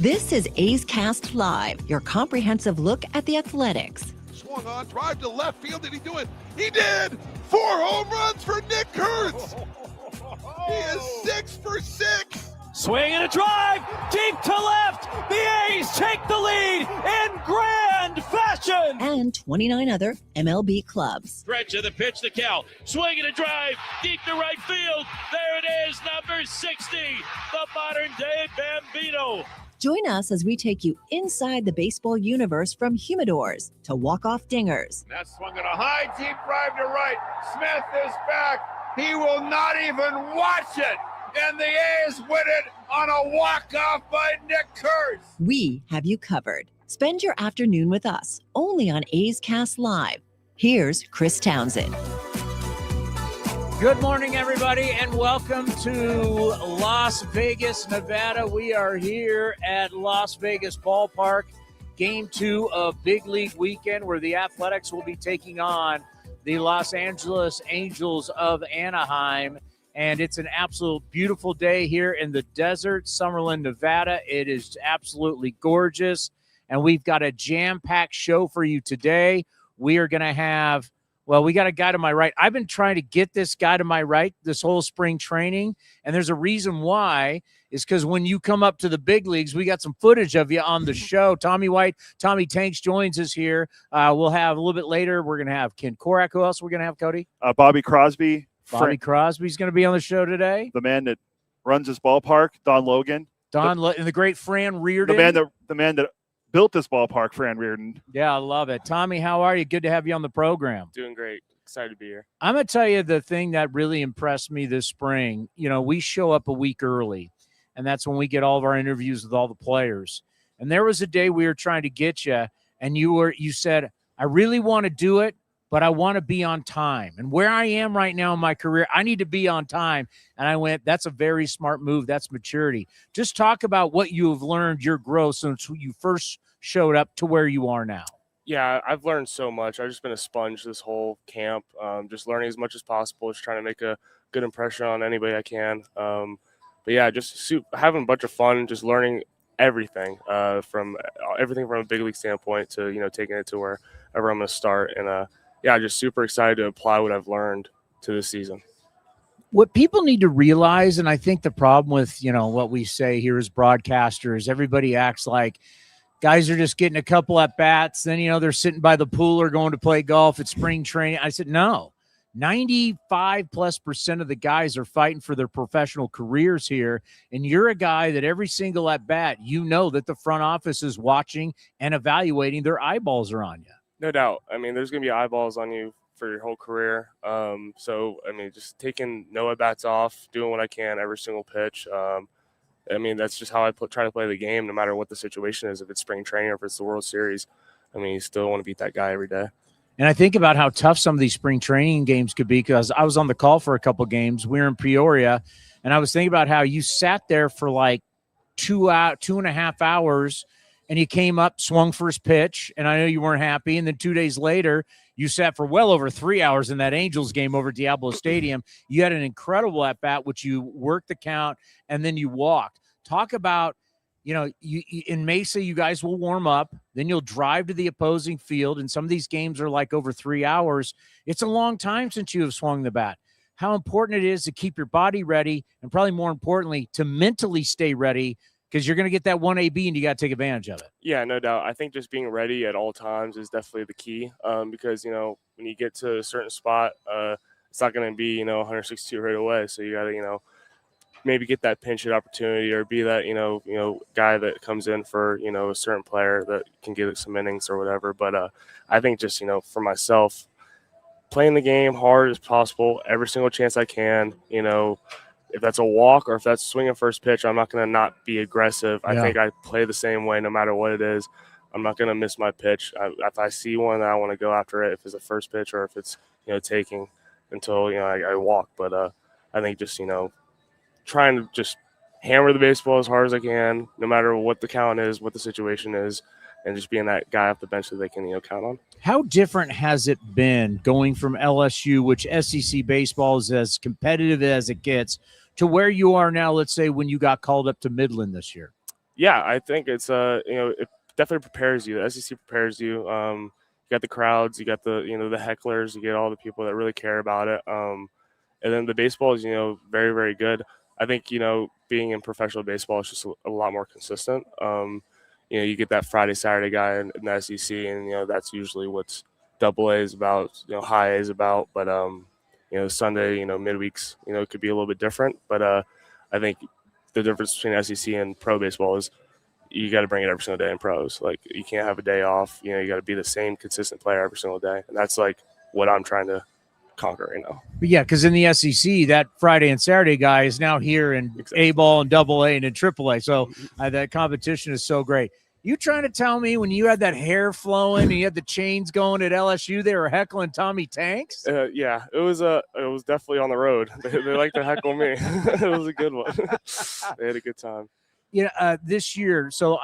This is A's Cast Live, your comprehensive look at the Athletics. Swung on, drive to left field. Did he do it? He did! 4 home runs for Nick Kurtz! He is 6 for 6! Swing and a drive, deep to left. The A's take the lead in grand fashion. And 29 other MLB clubs. Stretch of the pitch to Cal. Swing and a drive, deep to right field. There it is, number 60, the modern-day Bambino. Join us as we take you inside the baseball universe from humidors to walk-off dingers. That swung at a high, deep drive to right. Smith is back. He will not even watch it. And the A's win it on a walk-off by Nick Kurtz. We have you covered. Spend your afternoon with us, only on A's Cast Live. Here's Chris Townsend. Good morning, everybody, and welcome to Las Vegas, Nevada. We are here at Las Vegas Ballpark, Game 2 of Big League Weekend, where the Athletics will be taking on the Los Angeles Angels of Anaheim. And it's an absolute beautiful day here in the desert, Summerlin, Nevada. It is absolutely gorgeous. And we've got a jam-packed show for you today. We are going to have, well, we got a guy to my right. I've been trying to get this guy to my right this whole spring training. And there's a reason why. Is because when you come up to the big leagues, we got some footage of you on the show. Tommy Tanks joins us here. We'll have a little bit later. We're going to have Ken Korach. Who else we're going to have, Cody? Bobby Crosby. Bobby Crosby's going to be on the show today. The man that runs this ballpark, Logan. And the great Fran Riordan. The man that built this ballpark, Fran Riordan. Yeah, I love it. Tommy, how are you? Good to have you on the program. Doing great. Excited to be here. I'm going to tell you the thing that really impressed me this spring. You know, we show up a week early, and that's when we get all of our interviews with all the players. And there was a day we were trying to get you, and you said, I really want to do it, but I want to be on time. And where I am right now in my career, I need to be on time. And I went, that's a very smart move. That's maturity. Just talk about what you have learned, your growth since you first showed up to where you are now. Yeah, I've learned so much. I've just been a sponge this whole camp, just learning as much as possible, just trying to make a good impression on anybody I can. But yeah, just having a bunch of fun, just learning everything from a big league standpoint to, taking it to wherever I'm going to start. And yeah, just super excited to apply what I've learned to this season. What people need to realize, and I think the problem with, what we say here as broadcasters, everybody acts like guys are just getting a couple at bats. Then, they're sitting by the pool or going to play golf at spring training. I said, no, 95+% of the guys are fighting for their professional careers here. And you're a guy that every single at bat, that the front office is watching and evaluating. Their eyeballs are on you. No doubt. I mean, there's going to be eyeballs on you for your whole career. Just taking no at-bats off, doing what I can every single pitch. That's just how I try to play the game, no matter what the situation is, if it's spring training or if it's the World Series. You still want to beat that guy every day. And I think about how tough some of these spring training games could be, because I was on the call for a couple games. We were in Peoria, and I was thinking about how you sat there for like 2.5 hours, and you came up, swung first pitch, and I know you weren't happy. And then 2 days later, you sat for well over 3 hours in that Angels game over at Diablo Stadium. You had an incredible at-bat, which you worked the count, and then you walked. Talk about, you in Mesa, you guys will warm up. Then you'll drive to the opposing field, and some of these games are like over 3 hours. It's a long time since you have swung the bat. How important it is to keep your body ready, and probably more importantly, to mentally stay ready, because you're going to get that 1AB and you got to take advantage of it. Yeah, no doubt. I think just being ready at all times is definitely the key, because, when you get to a certain spot, it's not going to be, 162 right away. So you got to, maybe get that pinch hit opportunity, or be that, guy that comes in for, a certain player that can get some innings or whatever. But I think just, for myself, playing the game hard as possible, every single chance I can, if that's a walk or if that's swinging first pitch, I'm not going to not be aggressive. I think I play the same way no matter what it is. I'm not going to miss my pitch. If I see one, I want to go after it, if it's a first pitch or if it's, taking until, I walk. But I think just, trying to just hammer the baseball as hard as I can, no matter what the count is, what the situation is, and just being that guy off the bench that they can, count on. How different has it been going from LSU, which SEC baseball is as competitive as it gets, to where you are now, let's say, when you got called up to Midland this year? Yeah, I think it's it definitely prepares you. The SEC prepares you. You got the crowds, you got the the hecklers, you get all the people that really care about it. And then the baseball is very very good. I think being in professional baseball is just a lot more consistent. You get that Friday Saturday guy in the SEC, and that's usually what's Double A is about. High A is about, but Sunday, midweeks, it could be a little bit different. But I think the difference between SEC and pro baseball is you got to bring it every single day in pros. Like you can't have a day off. You got to be the same consistent player every single day, and that's like what I'm trying to conquer right now. But yeah, because in the SEC, that Friday and Saturday guy is now here in Exactly. A ball and Double A and in Triple A. So that competition is so great. You trying to tell me when you had that hair flowing and you had the chains going at LSU, they were heckling Tommy Tanks? Yeah, it was definitely on the road. They like to heckle me. It was a good one. They had a good time. This year, so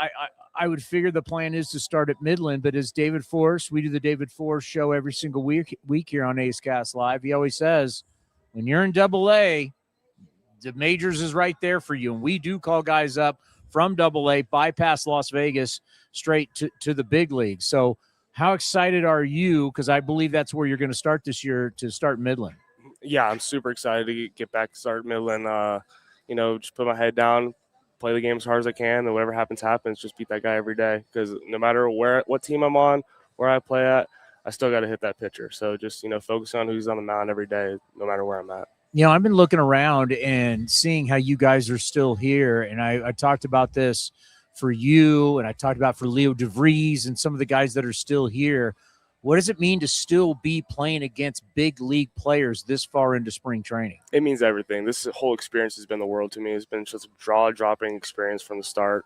I would figure the plan is to start at Midland, but as David Force, we do the David Force show every single week here on A's Cast Live. He always says, when you're in Double A, the majors is right there for you. And we do call guys up from Double A, bypass Las Vegas, straight to the big league. So how excited are you? Because I believe that's where you're going to start this year, to start Midland. Yeah, I'm super excited to get back to start Midland. Just put my head down, play the game as hard as I can, and whatever happens, just beat that guy every day. Because no matter what team I'm on, where I play at, I still got to hit that pitcher. So just, focus on who's on the mound every day, no matter where I'm at. I've been looking around and seeing how you guys are still here. And I talked about this for you, and I talked about for Leo DeVries and some of the guys that are still here. What does it mean to still be playing against big league players this far into spring training? It means everything. This whole experience has been the world to me. It's been just a jaw-dropping experience from the start.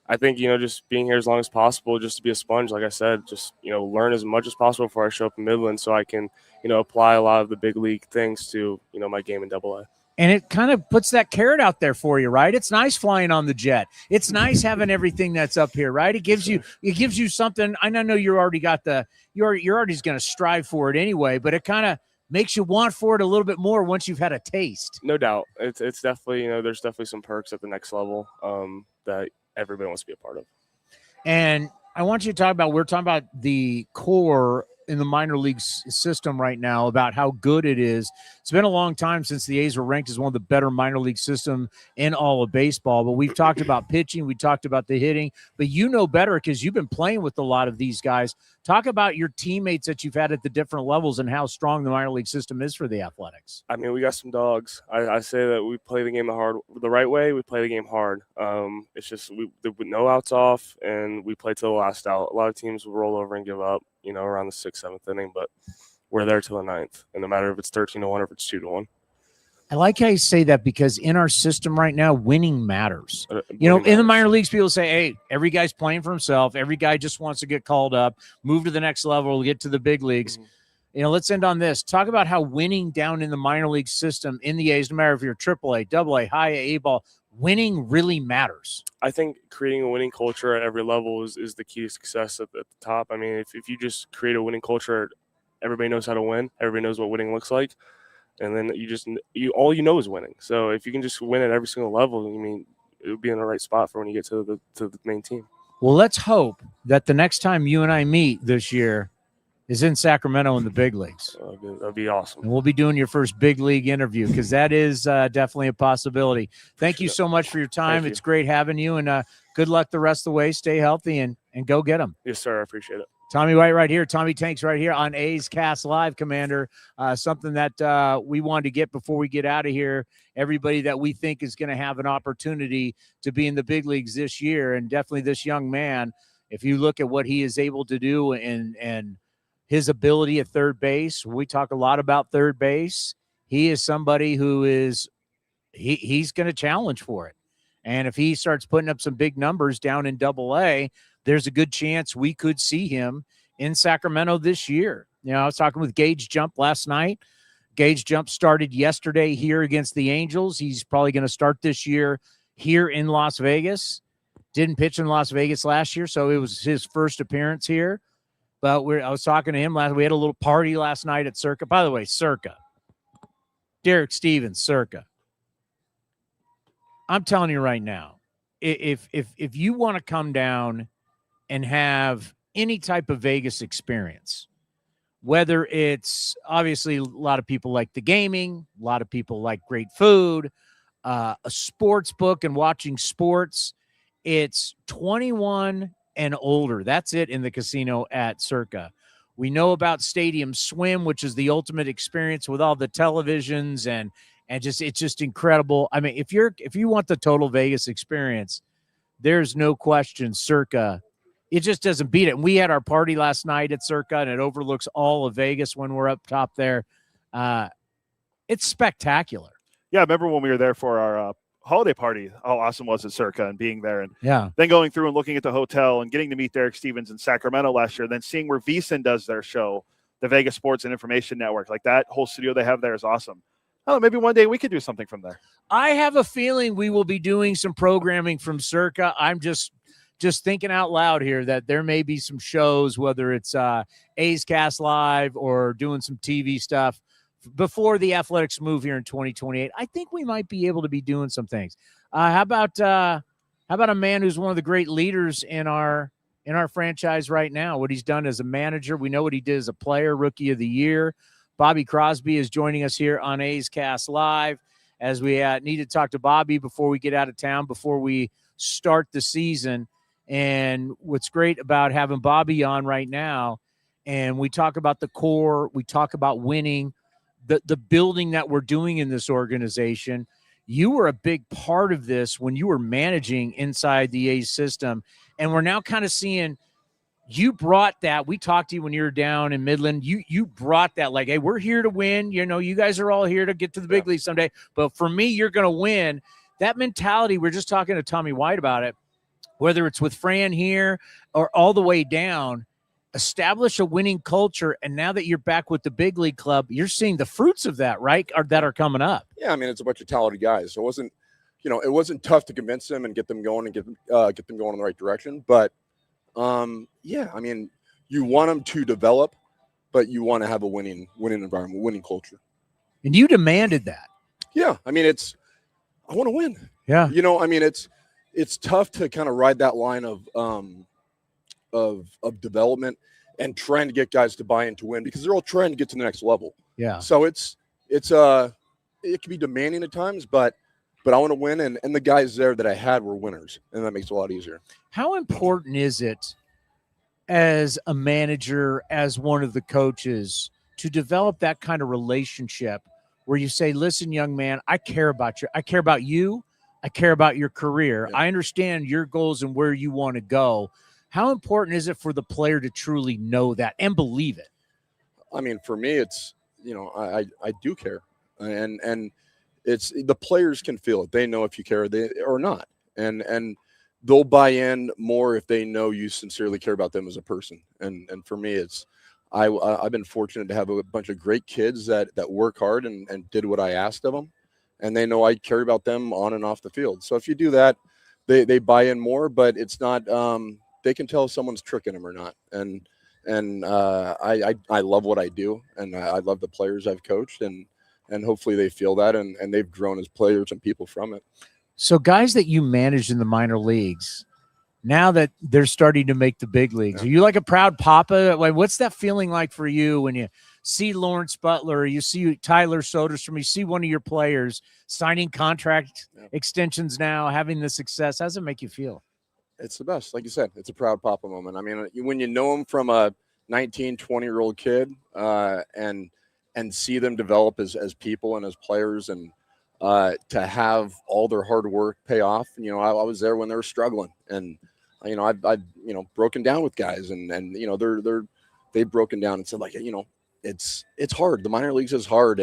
I think, just being here as long as possible, just to be a sponge, like I said, just, learn as much as possible before I show up in Midland so I can, apply a lot of the big league things to, my game in Double A. And it kind of puts that carrot out there for you, right? It's nice flying on the jet. It's nice having everything that's up here, right? It gives you something. I know you already got you're already going to strive for it anyway, but it kind of makes you want for it a little bit more once you've had a taste. No doubt. It's definitely, there's definitely some perks at the next level that everybody wants to be a part of. And I want you to we're talking about the core in the minor league system right now, about how good it is. It's been a long time since the A's were ranked as one of the better minor league system in all of baseball, but we've talked about pitching, we talked about the hitting, but better because you've been playing with a lot of these guys. Talk about your teammates that you've had at the different levels and how strong the minor league system is for the Athletics. I mean, we got some dogs. I say that we play the game the right way. We play the game hard. It's just no outs off, and we play till the last out. A lot of teams will roll over and give up, around the 6th, 7th inning, but we're there till the 9th. And no matter if it's 13-1 or if it's 2-1. I like how you say that, because in our system right now, winning matters. In the minor leagues, people say, hey, every guy's playing for himself. Every guy just wants to get called up, move to the next level, get to the big leagues. Mm-hmm. Let's end on this. Talk about how winning down in the minor league system in the A's, no matter if you're AAA, AA, high A ball, winning really matters. I think creating a winning culture at every level is the key to success at the top. I mean, if you just create a winning culture, everybody knows how to win. Everybody knows what winning looks like. And then all you know is winning. So if you can just win at every single level, it'll be in the right spot for when you get to the main team. Well, let's hope that the next time you and I meet this year is in Sacramento in the big leagues. That'd be awesome. And we'll be doing your first big league interview, because that is definitely a possibility. Thank you so much for your time. It's great having you, and good luck the rest of the way. Stay healthy and go get them. Yes, sir. I appreciate it. Tommy White right here. Tommy Tanks right here on A's Cast Live, Commander. Something that we wanted to get before we get out of here. Everybody that we think is going to have an opportunity to be in the big leagues this year, and definitely this young man, if you look at what he is able to do and his ability at third base, we talk a lot about third base. He is somebody who is he's going to challenge for it. And if he starts putting up some big numbers down in AA, there's a good chance we could see him in Sacramento this year. I was talking with Gage Jump last night. Gage Jump started yesterday here against the Angels. He's probably going to start this year here in Las Vegas. Didn't pitch in Las Vegas last year, so it was his first appearance here. But I was talking to him we had a little party last night at Circa. By the way, Circa. Derek Stevens, Circa. I'm telling you right now, if you want to come down and have any type of Vegas experience, whether it's obviously a lot of people like the gaming, a lot of people like great food, a sports book and watching sports, it's 21 and older. That's it in the casino at Circa. We know about Stadium Swim, which is the ultimate experience with all the televisions and just it's just incredible. I mean, if you want the total Vegas experience, there's no question Circa. It just doesn't beat it. And we had our party last night at Circa, and it overlooks all of Vegas when we're up top there. It's spectacular. Yeah, I remember when we were there for our holiday party, how awesome was it, Circa, and being there. And yeah, then going through and looking at the hotel and getting to meet Derek Stevens in Sacramento last year, then seeing where VSiN does their show, the Vegas Sports and Information Network, like that whole studio they have there is awesome. Oh, maybe one day we could do something from there. I have a feeling we will be doing some programming from Circa. I'm just thinking out loud here that there may be some shows, whether it's A's Cast Live or doing some TV stuff before the Athletics move here in 2028. I think we might be able to be doing some things. How about a man who's one of the great leaders in our franchise right now? What he's done as a manager, we know what he did as a player, Rookie of the Year. Bobby Crosby is joining us here on A's Cast Live, as we need to talk to Bobby before we get out of town, before we start the season. And what's great about having Bobby on right now, and we talk about the core, we talk about winning, the building that we're doing in this organization. You were a big part of this when you were managing inside the A's system, and we're now kind of seeing you brought that. We talked to you when you were down in Midland. You brought that, like, hey, we're here to win. You know, you guys are all here to get to the big league someday. But for me, you're going to win. That mentality, we're just talking to Tommy White about it, whether it's with Fran here or all the way down, establish a winning culture. And now that you're back with the big league club, you're seeing the fruits of that, right? That are coming up. Yeah, I mean, it's a bunch of talented guys. So it wasn't tough to convince them and get them going and get them going in the right direction. But yeah, I mean, you want them to develop, but you want to have a winning environment, winning culture. And you demanded that. Yeah, I mean, I want to win. Yeah, you know, I mean, it's tough to kind of ride that line of development and trying to get guys to buy in to win, because they're all trying to get to the next level. Yeah. So it can be demanding at times, but I want to win, and the guys there that I had were winners, and that makes it a lot easier. How important is it as a manager, as one of the coaches, to develop that kind of relationship where you say, listen, young man, I care about you. I care about you. I care about your career. Yeah. I understand your goals and where you want to go. How important is it for the player to truly know that and believe it? I mean, for me, it's, I do care, and it's the players can feel it. They know if you care or not. And they'll buy in more if they know you sincerely care about them as a person. And for me, I've been fortunate to have a bunch of great kids that work hard and did what I asked of them. And they know I care about them on and off the field. So if you do that, they buy in more, but it's not, they can tell if someone's tricking them or not. And I love what I do, and I love the players I've coached, and hopefully they feel that, and they've grown as players and people from it. So guys that you managed in the minor leagues, now that they're starting to make the big leagues, are you like a proud papa? Like, what's that feeling like for you when you see Lawrence Butler, or you see Tyler Soderstrom, you see one of your players signing contract extensions now, having the success? How does it make you feel? It's the best. Like you said, it's a proud papa moment. I mean, when you know them from a 19, 20-year-old kid, and see them develop as people and as players, and to have all their hard work pay off. I was there when they were struggling, and I've broken down with guys, and they've broken down and said, like, it's hard. The minor leagues is hard,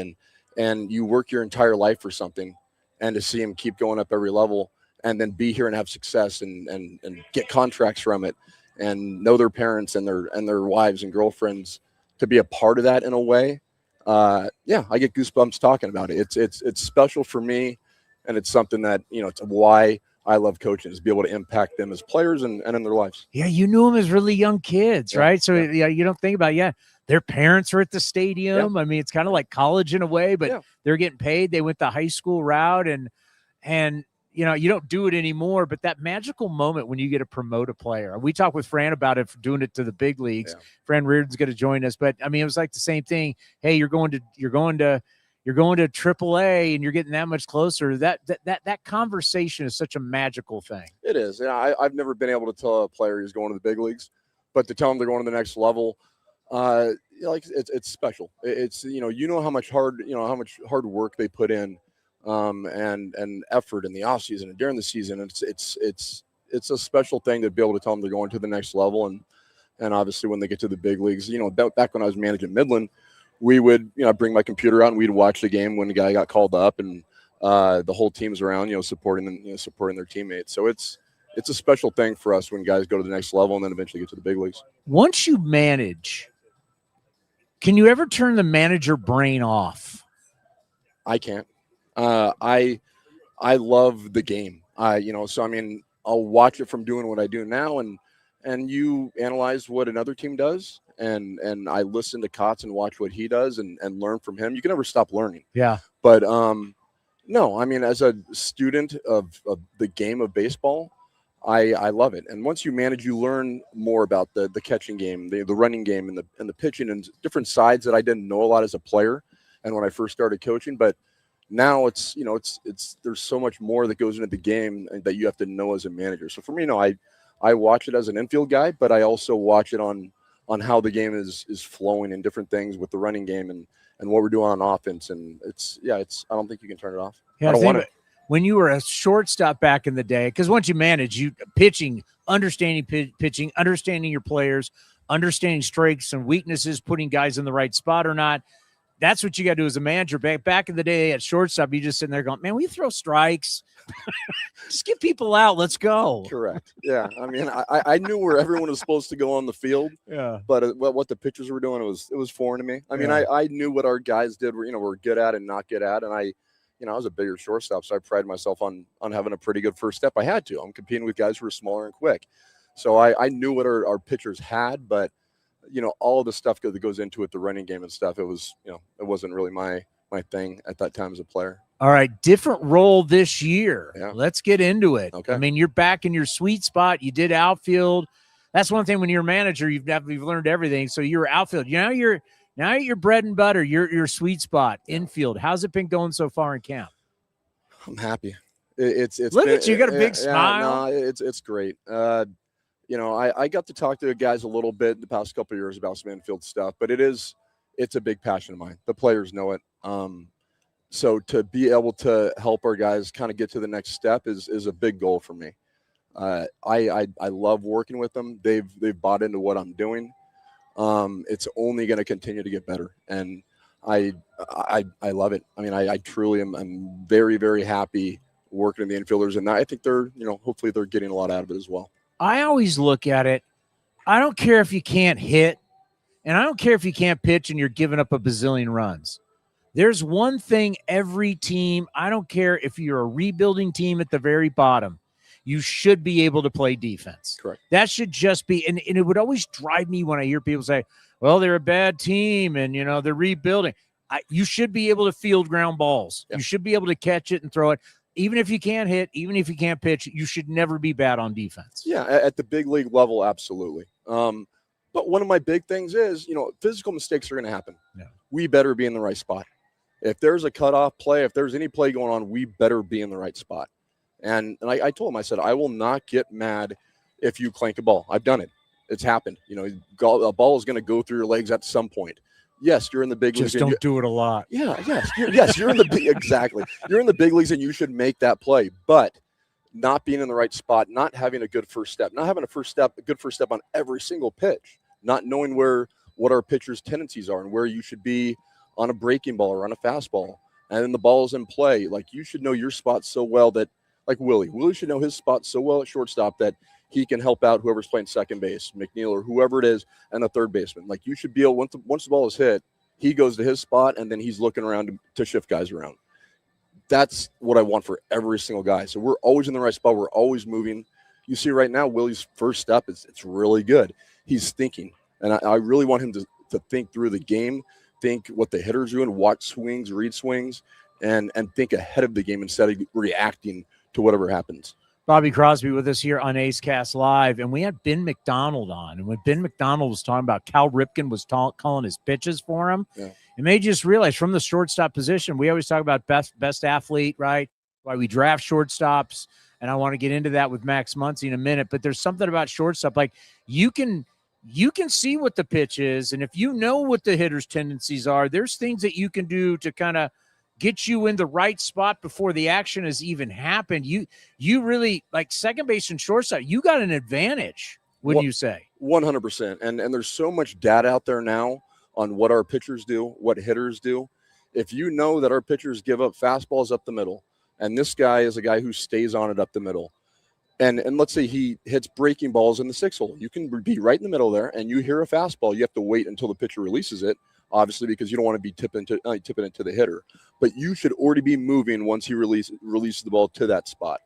and you work your entire life for something, and to see them keep going up every level, and then be here and have success and get contracts from it, and know their parents and their wives and girlfriends, to be a part of that in a way. Yeah, I get goosebumps talking about it. It's special for me, and it's something that, it's why I love coaching, is be able to impact them as players and in their lives. Yeah, you knew them as really young kids, right? So yeah, you don't think about their parents are at the stadium. Yeah. I mean, it's kind of like college in a way, but they're getting paid. They went the high school route, and you don't do it anymore, but that magical moment when you get to promote a player. We talked with Fran about it, doing it to the big leagues. Yeah. Fran Riordan's going to join us, but I mean, it was like the same thing. Hey, you're going to AAA and you're getting that much closer. That conversation is such a magical thing. It is. Yeah, I've never been able to tell a player who's going to the big leagues, but to tell them they're going to the next level, like it's special. It's how much hard work they put in, and effort in the off season and during the season. It's a special thing to be able to tell them they're going to the next level, and obviously when they get to the big leagues, back when I was managing Midland, we would bring my computer out and we'd watch the game when the guy got called up, and the whole team's around supporting them, supporting their teammates. So it's a special thing for us when guys go to the next level and then eventually get to the big leagues. Once you manage, can you ever turn the manager brain off? I can't. I love the game. So I mean, I'll watch it from doing what I do now, and you analyze what another team does, and I listen to Kotz and watch what he does and learn from him. You can never stop learning. Yeah. But no, I mean, as a student of the game of baseball, I love it. And once you manage, you learn more about the catching game, the running game, and the pitching, and different sides that I didn't know a lot as a player and when I first started coaching. But now it's there's so much more that goes into the game that you have to know as a manager. So for me, I watch it as an infield guy, but I also watch it on how the game is flowing and different things with the running game and what we're doing on offense. And I don't think you can turn it off. Yeah, I don't want it. When you were a shortstop back in the day, because once you manage, you pitching, understanding pitching, understanding your players, understanding strengths and weaknesses, putting guys in the right spot or not. That's what you got to do as a manager. Back in the day at shortstop, you just sitting there going, man, we throw strikes. Just get people out. Let's go. Correct. Yeah. I mean, I knew where everyone was supposed to go on the field. Yeah. But what the pitchers were doing, it was foreign to me. I mean, I knew what our guys did were good at and not good at. And I was a bigger shortstop, so I pride myself on having a pretty good first step. I had to. I'm competing with guys who are smaller and quick. So I knew what our pitchers had, but all of the stuff that goes into it, the running game and stuff, it was, it wasn't really my thing at that time as a player. All right. Different role this year. Yeah. Let's get into it. Okay. I mean, you're back in your sweet spot. You did outfield. That's one thing when you're a manager, you've learned everything. So you're outfield. Now your bread and butter, your sweet spot, infield. How's it been going so far in camp? I'm happy. It's Look at you. You got a big smile. No, it's great. I got to talk to the guys a little bit the past couple of years about some infield stuff, but it's a big passion of mine. The players know it. So to be able to help our guys kind of get to the next step is a big goal for me. I love working with them. They've bought into what I'm doing. It's only going to continue to get better, and I love it. I mean, I truly am. I'm very, very happy working in the infielders, and I think they're hopefully they're getting a lot out of it as well. I always look at it. I don't care if you can't hit, and I don't care if you can't pitch and you're giving up a bazillion runs. There's one thing every team, I don't care if you're a rebuilding team at the very bottom, you should be able to play defense. Correct. That should just be, and it would always drive me when I hear people say, well, they're a bad team and, they're rebuilding. You should be able to field ground balls. Yeah. You should be able to catch it and throw it. Even if you can't hit, even if you can't pitch, you should never be bad on defense. Yeah, at the big league level, absolutely. But one of my big things is, physical mistakes are going to happen. Yeah. We better be in the right spot. If there's a cutoff play, if there's any play going on, we better be in the right spot. And I told him, I said, I will not get mad if you clank a ball. I've done it. It's happened. A ball is going to go through your legs at some point. Yes, you're in the big leagues. Just don't do it a lot. Yeah, yes. You're in the big, exactly. You're in the big leagues and you should make that play. But not being in the right spot, not having a good first step, not having a good first step on every single pitch, not knowing what our pitcher's tendencies are and where you should be on a breaking ball or on a fastball. And then the ball is in play. Like, you should know your spot so well that, like Willie should know his spot so well at shortstop that he can help out whoever's playing second base, McNeil or whoever it is, and the third baseman. Like, you should be able, once the ball is hit, he goes to his spot, and then he's looking around to shift guys around. That's what I want for every single guy. So we're always in the right spot. We're always moving. You see right now, Willie's first step it's really good. He's thinking, and I really want him to think through the game, think what the hitter's doing, watch swings, read swings, and think ahead of the game instead of reacting whatever happens. Bobby Crosby with us here on A's Cast Live, and we had Ben McDonald on. And when Ben McDonald was talking about Cal Ripken was calling his pitches for him, it made you just realize from the shortstop position, we always talk about best athlete, right? Why we draft shortstops, and I want to get into that with Max Muncy in a minute. But there's something about shortstop, like you can see what the pitch is, and if you know what the hitter's tendencies are, there's things that you can do to kind of get you in the right spot before the action has even happened. You really, like second base and shortstop, you got an advantage, wouldn't you say? 100%. And there's so much data out there now on what our pitchers do, what hitters do. If you know that our pitchers give up fastballs up the middle, and this guy is a guy who stays on it up the middle, and let's say he hits breaking balls in the 6-hole, you can be right in the middle there, and you hear a fastball. You have to wait until the pitcher releases it, obviously, because you don't want to be tipping it to the hitter. But you should already be moving once he releases the ball to that spot.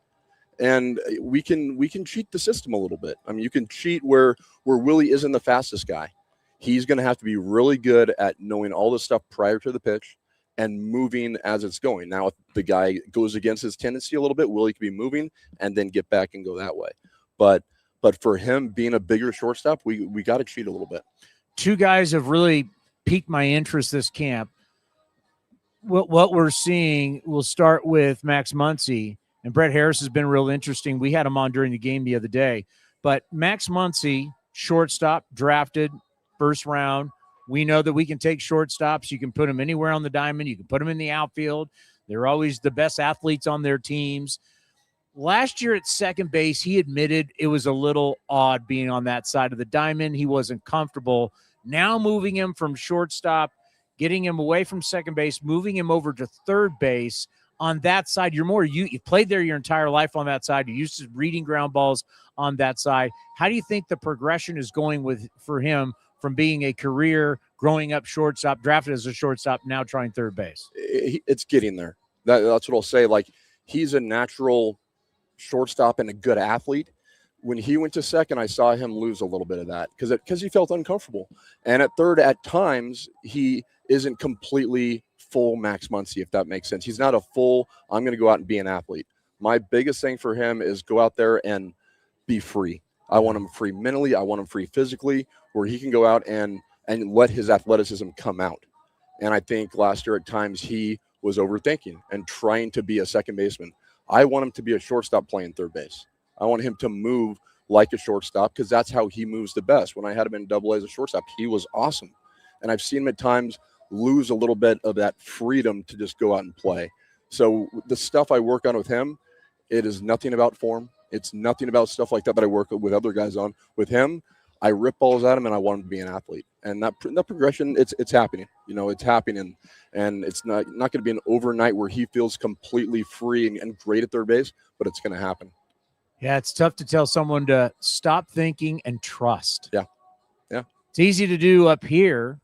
And we can cheat the system a little bit. I mean, you can cheat where Willie isn't the fastest guy. He's going to have to be really good at knowing all this stuff prior to the pitch and moving as it's going. Now, if the guy goes against his tendency a little bit, Willie could be moving and then get back and go that way. But for him being a bigger shortstop, we got to cheat a little bit. Two guys have really piqued my interest this camp. What we're seeing, we'll start with Max Muncy, and Brett Harris has been real interesting. We had him on during the game the other day. But Max Muncy, shortstop, drafted, first round. We know that we can take shortstops. You can put them anywhere on the diamond. You can put them in the outfield. They're always the best athletes on their teams. Last year at second base, he admitted it was a little odd being on that side of the diamond. He wasn't comfortable. Now moving him from shortstop, getting him away from second base, moving him over to third base on that side. You played there your entire life on that side. You're used to reading ground balls on that side. How do you think the progression is going for him from being a career growing up shortstop, drafted as a shortstop, now trying third base? It's getting there. That's what I'll say. Like, he's a natural shortstop and a good athlete. When he went to second, I saw him lose a little bit of that because he felt uncomfortable. And at third, at times, he isn't completely full Max Muncy, if that makes sense. He's not a full, I'm going to go out and be an athlete. My biggest thing for him is go out there and be free. I want him free mentally. I want him free physically, where he can go out and let his athleticism come out. And I think last year at times he was overthinking and trying to be a second baseman. I want him to be a shortstop playing third base. I want him to move like a shortstop because that's how he moves the best. When I had him in Double A as a shortstop, he was awesome. And I've seen him at times lose a little bit of that freedom to just go out and play. So the stuff I work on with him, it is nothing about form. It's nothing about stuff like that I work with other guys on. With him, I rip balls at him and I want him to be an athlete. And that progression, it's happening. You know, it's happening. And it's not going to be an overnight where he feels completely free and great at third base, but it's going to happen. Yeah, it's tough to tell someone to stop thinking and trust. Yeah. It's easy to do up here,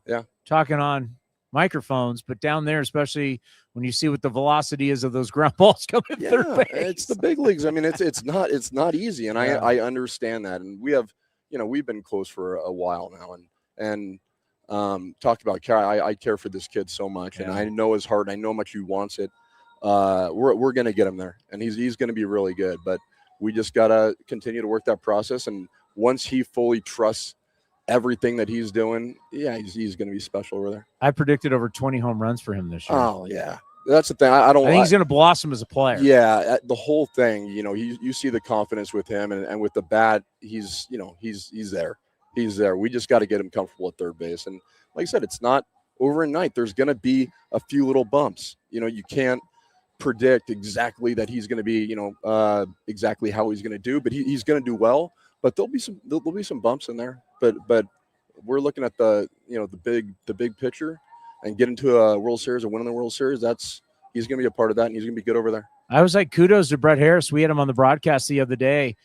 talking on microphones, but down there, especially when you see what the velocity is of those ground balls coming third base. It's the big leagues. I mean, it's not easy, and I understand that. And we have, we've been close for a while now, and talked about care. I care for this kid so much, and I know his heart. I know how much he wants it. We're going to get him there, and he's going to be really good. But we just got to continue to work that process. And once he fully trusts everything that he's doing, he's going to be special over there. I predicted over 20 home runs for him this year. Oh, yeah. That's the thing. I think he's going to blossom as a player. Yeah, the whole thing, you see the confidence with him and with the bat, he's there. He's there. We just got to get him comfortable at third base. And like I said, it's not overnight. There's going to be a few little bumps. You can't predict exactly that he's going to be, exactly how he's going to do, but he's going to do well. But there'll be some bumps in there. But we're looking at the big picture and get into a World Series or winning the World Series. He's going to be a part of that, and he's going to be good over there. I was like, kudos to Brett Harris. We had him on the broadcast the other day.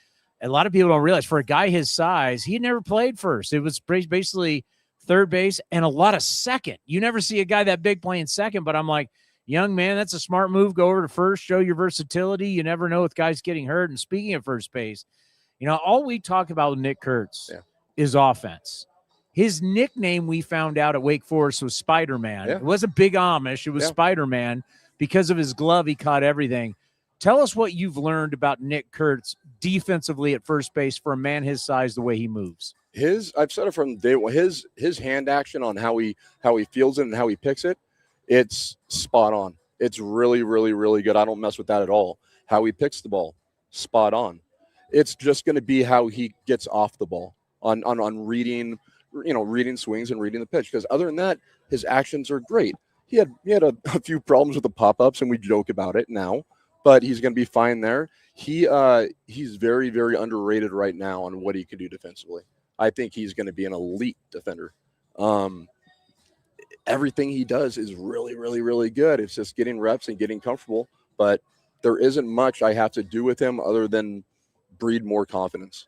A lot of people don't realize for a guy his size, he had never played first. It was basically third base and a lot of second. You never see a guy that big playing second, but I'm like, young man, that's a smart move. Go over to first, show your versatility. You never know with guys getting hurt. And speaking of first base, all we talk about with Nick Kurtz is offense. His nickname we found out at Wake Forest was Spider-Man. It wasn't Big Amish. It was Spider-Man because of his glove. He caught everything. Tell us what you've learned about Nick Kurtz defensively at first base for a man his size, the way he moves. I've said it from day one, his hand action on how he feels it and how he picks it, it's spot on. It's really, really, really good. I don't mess with that at all. How he picks the ball, spot on. It's just going to be how he gets off the ball on reading, reading swings and reading the pitch. Because other than that, his actions are great. He had a few problems with the pop-ups, and we joke about it now, but he's going to be fine there. He's very, very underrated right now on what he can do defensively. I think he's going to be an elite defender. Everything he does is really, really, really good. It's just getting reps and getting comfortable, but there isn't much I have to do with him other than breed more confidence.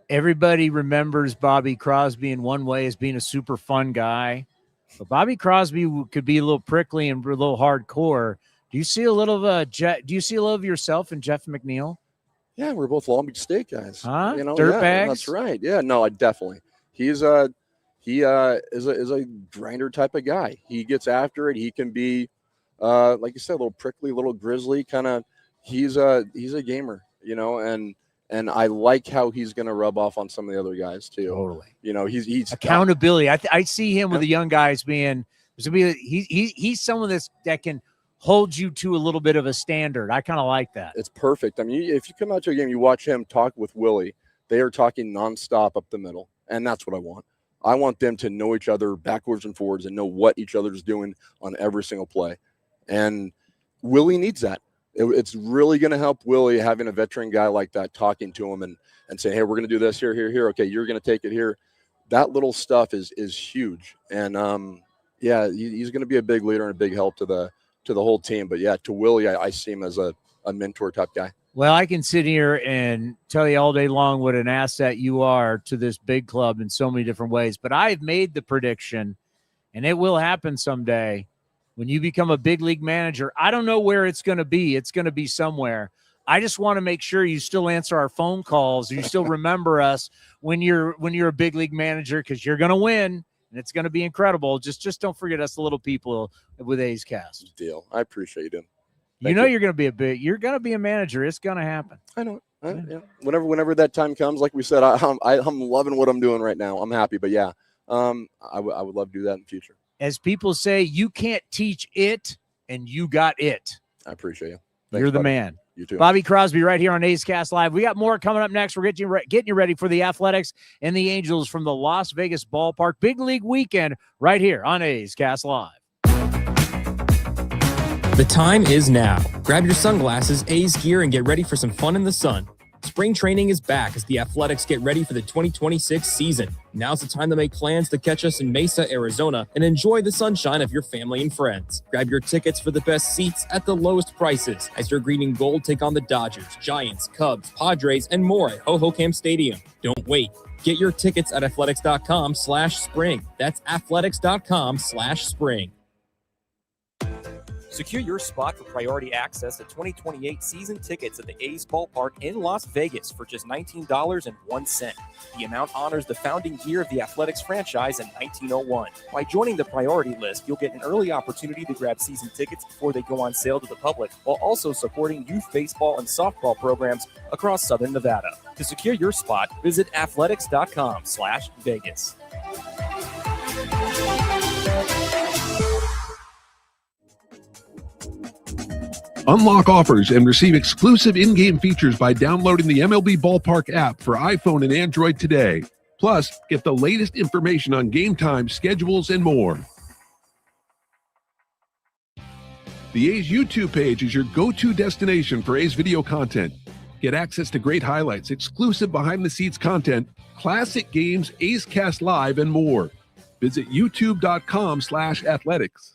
Everybody remembers Bobby Crosby in one way as being a super fun guy, but Bobby Crosby could be a little prickly and a little hardcore. Do you see a little of yourself in Jeff McNeil? Yeah, we're both Long Beach State guys. Huh? Yeah, Dirtbags? that's right. Yeah, no, I definitely. He is a grinder type of guy. He gets after it. He can be, like you said, a little prickly, a little grizzly kind of. He's a gamer, and I like how he's going to rub off on some of the other guys too. Totally. He's accountability. I see him with the young guys being. He's someone that can hold you to a little bit of a standard. I kind of like that. It's perfect. I mean, if you come out to a game, you watch him talk with Willie. They are talking nonstop up the middle, and that's what I want. I want them to know each other backwards and forwards and know what each other's doing on every single play. And Willie needs that. It's really going to help Willie having a veteran guy like that talking to him and saying, hey, we're going to do this here. Okay, you're going to take it here. That little stuff is huge. And, he's going to be a big leader and a big help to the whole team. But, yeah, to Willie, I see him as a mentor type guy. Well, I can sit here and tell you all day long what an asset you are to this big club in so many different ways. But I've made the prediction, and it will happen someday, when you become a big league manager. I don't know where it's going to be. It's going to be somewhere. I just want to make sure you still answer our phone calls. You still remember us when you're a big league manager, because you're going to win, and it's going to be incredible. Just don't forget us, the little people with A's Cast. Deal. I appreciate it. You're going to be a manager. It's going to happen. I know. Yeah. Whenever that time comes, like we said, I'm loving what I'm doing right now. I'm happy, but yeah, I would love to do that in the future. As people say, you can't teach it, and you got it. I appreciate you. Thanks, You're the man. You too. Bobby Crosby right here on A's Cast Live. We got more coming up next. We're getting you ready for the Athletics and the Angels from the Las Vegas Ballpark. Big League Weekend right here on A's Cast Live. The time is now. Grab your sunglasses, A's gear, and get ready for some fun in the sun. Spring training is back as the Athletics get ready for the 2026 season. Now's the time to make plans to catch us in Mesa, Arizona, and enjoy the sunshine of your family and friends. Grab your tickets for the best seats at the lowest prices as your green and gold take on the Dodgers, Giants, Cubs, Padres, and more at Ho-Ho-Cam Stadium. Don't wait. Get your tickets at athletics.com/spring. That's athletics.com/spring. Secure your spot for priority access to 2028 season tickets at the A's Ballpark in Las Vegas for just $19.01. The amount honors the founding year of the Athletics franchise in 1901. By joining the priority list, you'll get an early opportunity to grab season tickets before they go on sale to the public, while also supporting youth baseball and softball programs across Southern Nevada. To secure your spot, visit athletics.com/Vegas. Unlock offers and receive exclusive in-game features by downloading the MLB Ballpark app for iPhone and Android today. Plus, get the latest information on game time, schedules, and more. The A's YouTube page is your go-to destination for A's video content. Get access to great highlights, exclusive behind-the-scenes content, classic games, A's Cast Live, and more. Visit youtube.com/athletics.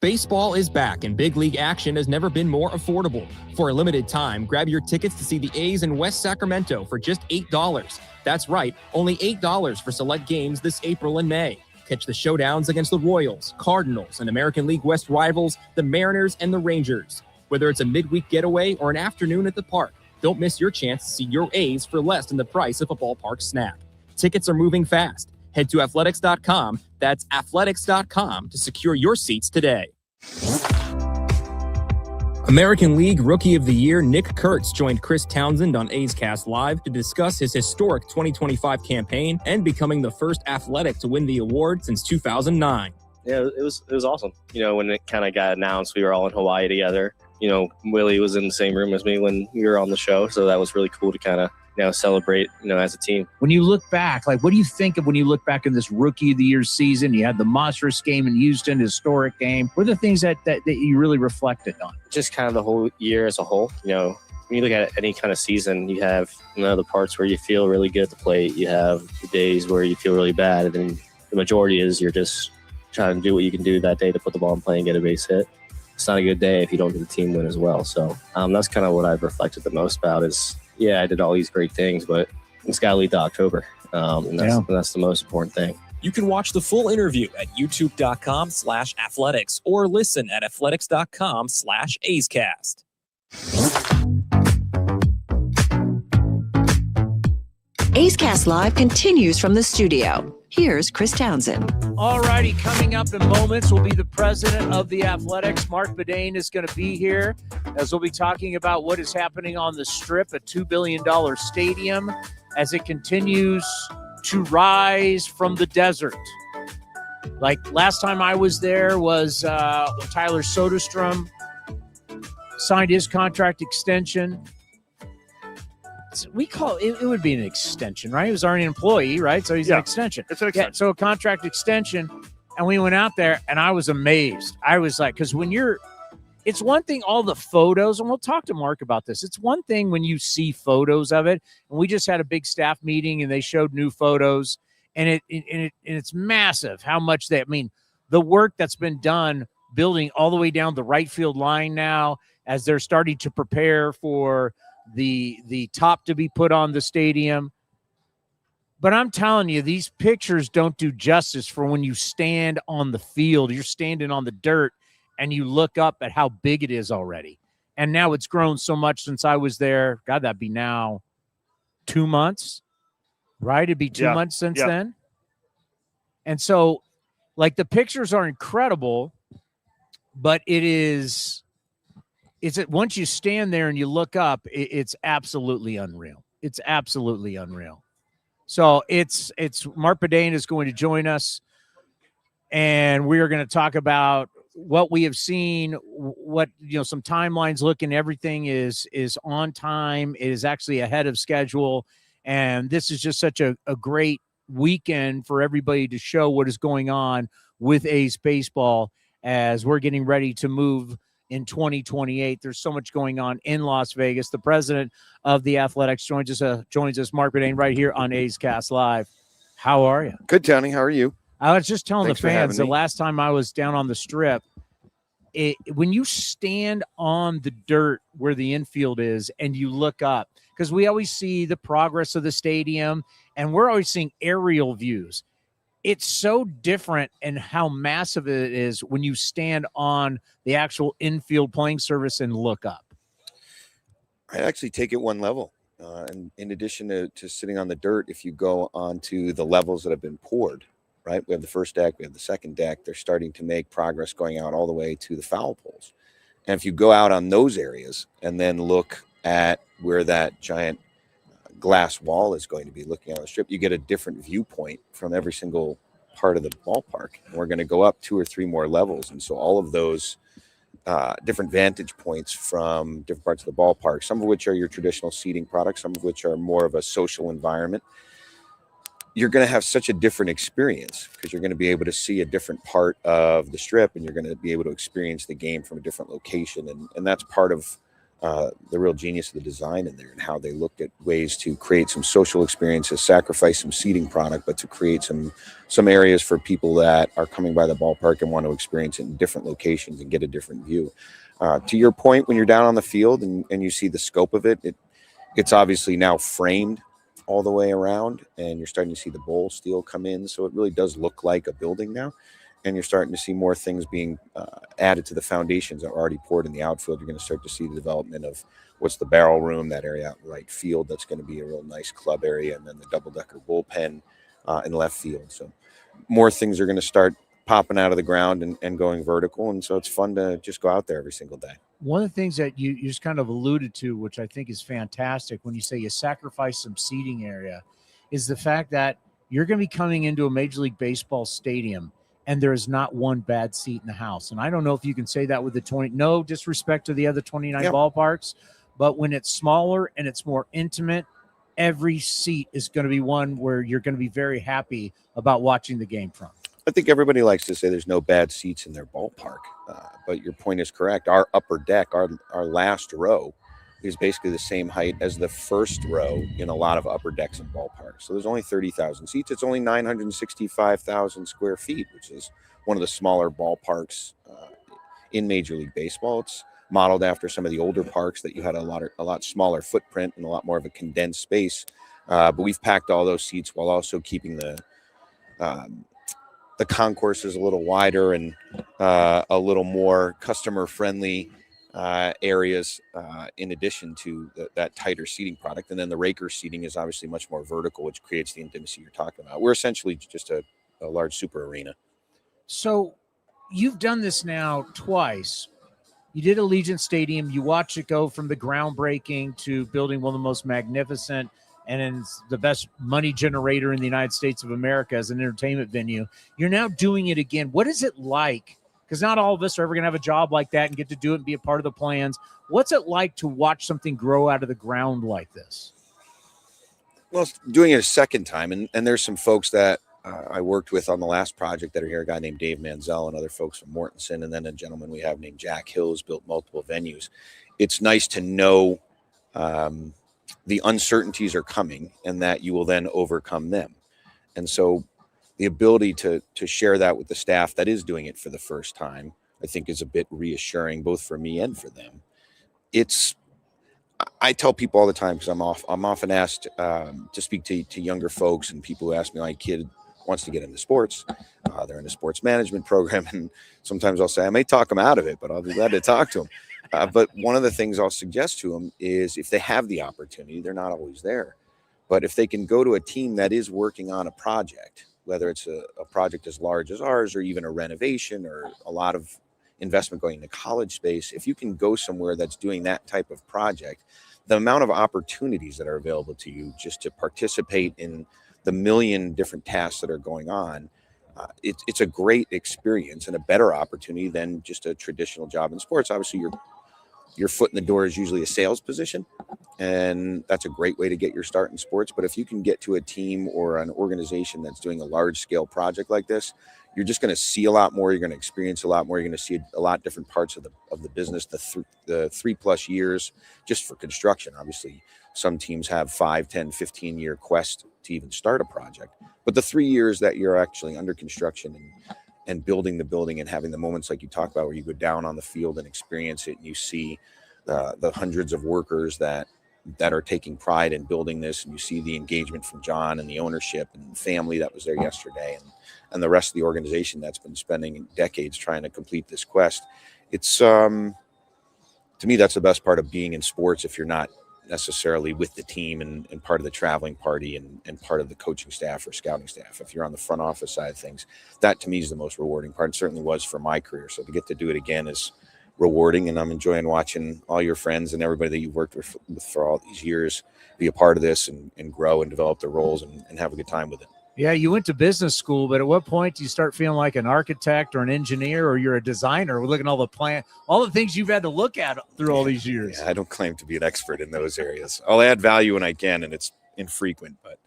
Baseball is back, and big league action has never been more affordable. For a limited time, grab your tickets to see the A's in West Sacramento for just $8. That's right, only $8 for select games this April and May. Catch the showdowns against the Royals, Cardinals, and American League West rivals, the Mariners and the Rangers. Whether it's a midweek getaway or an afternoon at the park, don't miss your chance to see your A's for less than the price of a ballpark snack. Tickets are moving fast. Head to athletics.com, that's athletics.com, to secure your seats today. American League Rookie of the Year Nick Kurtz joined Chris Townsend on A's Cast Live to discuss his historic 2025 campaign and becoming the first Athletic to win the award since 2009. Yeah, it was awesome. When it kind of got announced, we were all in Hawaii together. Willie was in the same room as me when we were on the show, so that was really cool to kind of celebrate, as a team. When you look back, what do you think of when you look back in this Rookie of the Year season? You had the monstrous game in Houston, historic game. What are the things that you really reflected on? Just kind of the whole year as a whole. When you look at any kind of season, you have the parts where you feel really good at the plate. You have the days where you feel really bad, and then the majority is you're just trying to do what you can do that day to put the ball in play and get a base hit. It's not a good day if you don't get the team win as well. So that's kind of what I've reflected the most about is, yeah, I did all these great things, but it's got to lead to October. And that's the most important thing. You can watch the full interview at youtube.com/athletics or listen at athletics.com/A'sCast. A's Cast Live continues from the studio. Here's Chris Townsend. All righty, coming up in moments will be the president of the Athletics. Marc Badain is going to be here as we'll be talking about what is happening on the Strip, a $2 billion stadium, as it continues to rise from the desert. Like last time I was there was Tyler Soderstrom signed his contract extension. We call it would be an extension, right? He was already an employee, right? So he's an extension. It's an extension. Yeah, so a contract extension. And we went out there and I was amazed. I was like, because it's one thing, all the photos, and we'll talk to Marc about this. It's one thing when you see photos of it. And we just had a big staff meeting and they showed new photos. And it's massive how much the work that's been done building all the way down the right field line now as they're starting to prepare for the top to be put on the stadium. But I'm telling you, these pictures don't do justice for when you stand on the field. You're standing on the dirt and you look up at how big it is already. And now it's grown so much since I was there. God, that'd be now 2 months, right? It'd be 2 months since then. And so, the pictures are incredible, but it's once you stand there and you look up, it's absolutely unreal. It's absolutely unreal. So it's Marc Badain is going to join us, and we are going to talk about what we have seen, what some timelines looking. Everything is on time. It is actually ahead of schedule, and this is just such a great weekend for everybody to show what is going on with A's baseball as we're getting ready to move in 2028. There's so much going on in Las Vegas. The president of the Athletics joins us, Marc Badain, right here on A's Cast Live. How are you? Good, Towny. How are you? I was just telling Thanks the fans the last time I was down on the Strip, when you stand on the dirt where the infield is and you look up, because we always see the progress of the stadium and we're always seeing aerial views. It's so different in how massive it is when you stand on the actual infield playing surface and look up. I'd actually take it one level. And in addition to sitting on the dirt, if you go onto the levels that have been poured, right? We have the first deck, we have the second deck. They're starting to make progress going out all the way to the foul poles. And if you go out on those areas and then look at where that giant glass wall is going to be looking on the Strip, you get a different viewpoint from every single part of the ballpark. And we're going to go up 2 or 3 more levels. And so all of those different vantage points from different parts of the ballpark, some of which are your traditional seating products, some of which are more of a social environment, you're going to have such a different experience because you're going to be able to see a different part of the Strip and you're going to be able to experience the game from a different location. And that's part of the real genius of the design in there and how they looked at ways to create some social experiences, sacrifice some seating product, but to create some areas for people that are coming by the ballpark and want to experience it in different locations and get a different view. To your point, when you're down on the field and you see the scope of it, it's obviously now framed all the way around and you're starting to see the bowl steel come in. So it really does look like a building now. And you're starting to see more things being added to the foundations that are already poured in the outfield. You're going to start to see the development of what's the barrel room, that area out in right field. That's going to be a real nice club area. And then the double-decker bullpen in left field. So more things are going to start popping out of the ground and going vertical. And so it's fun to just go out there every single day. One of the things that you just kind of alluded to, which I think is fantastic when you say you sacrifice some seating area, is the fact that you're going to be coming into a Major League Baseball stadium and there is not one bad seat in the house. And I don't know if you can say that with the 20, no disrespect to the other 29 ballparks, but when it's smaller and it's more intimate, every seat is going to be one where you're going to be very happy about watching the game from. I think everybody likes to say there's no bad seats in their ballpark, but your point is correct. Our upper deck, our last row, is basically the same height as the first row in a lot of upper decks in ballparks. So there's only 30,000 seats. It's only 965,000 square feet, which is one of the smaller ballparks in Major League Baseball. It's modeled after some of the older parks that you had a lot smaller footprint and a lot more of a condensed space. But we've packed all those seats while also keeping the concourses a little wider and a little more customer friendly areas in addition to that tighter seating product. And then the raker seating is obviously much more vertical, which creates the intimacy you're talking about. We're essentially just a large super arena. So you've done this now twice. You did Allegiant Stadium. You watched it go from the groundbreaking to building one of the most magnificent and the best money generator in the United States of America as an entertainment venue. You're now doing it again. What is it like? Because not all of us are ever going to have a job like that and get to do it and be a part of the plans. What's it like to watch something grow out of the ground like this? Well, doing it a second time, and there's some folks that I worked with on the last project that are here, a guy named Dave Manziel and other folks from Mortensen, and then a gentleman we have named Jack Hill who's built multiple venues. It's nice to know the uncertainties are coming and that you will then overcome them. And so the ability to share that with the staff that is doing it for the first time, I think is a bit reassuring, both for me and for them. I tell people all the time, because I'm often asked to speak to younger folks and people who ask me, my kid wants to get into sports. They're in a sports management program. And sometimes I'll say, I may talk them out of it, but I'll be glad to talk to them. But one of the things I'll suggest to them is if they have the opportunity, they're not always there. But if they can go to a team that is working on a project, whether it's a project as large as ours or even a renovation or a lot of investment going into college space, if you can go somewhere that's doing that type of project, the amount of opportunities that are available to you just to participate in the million different tasks that are going on, it's a great experience and a better opportunity than just a traditional job in sports. Obviously, your foot in the door is usually a sales position, and that's a great way to get your start in sports. But if you can get to a team or an organization that's doing a large scale project like this, you're just going to see a lot more. You're going to experience a lot more. You're going to see a lot different parts of the business. The 3+ years just for construction. Obviously, some teams have 5, 10, 15-year quest to even start a project. But the 3 years that you're actually under construction and building the building and having the moments like you talk about where you go down on the field and experience it and you see the hundreds of workers that are taking pride in building this, and you see the engagement from John and the ownership and the family that was there yesterday and the rest of the organization that's been spending decades trying to complete this quest. It's to me, that's the best part of being in sports if you're not necessarily with the team and part of the traveling party and part of the coaching staff or scouting staff. If you're on the front office side of things, that to me is the most rewarding part. It certainly was for my career. So to get to do it again is rewarding, and I'm enjoying watching all your friends and everybody that you've worked with for all these years be a part of this and grow and develop their roles and have a good time with it. Yeah, you went to business school, but at what point do you start feeling like an architect or an engineer or you're a designer? We're looking at all the things you've had to look at through all these years. Yeah, I don't claim to be an expert in those areas. I'll add value when I can, and it's infrequent, but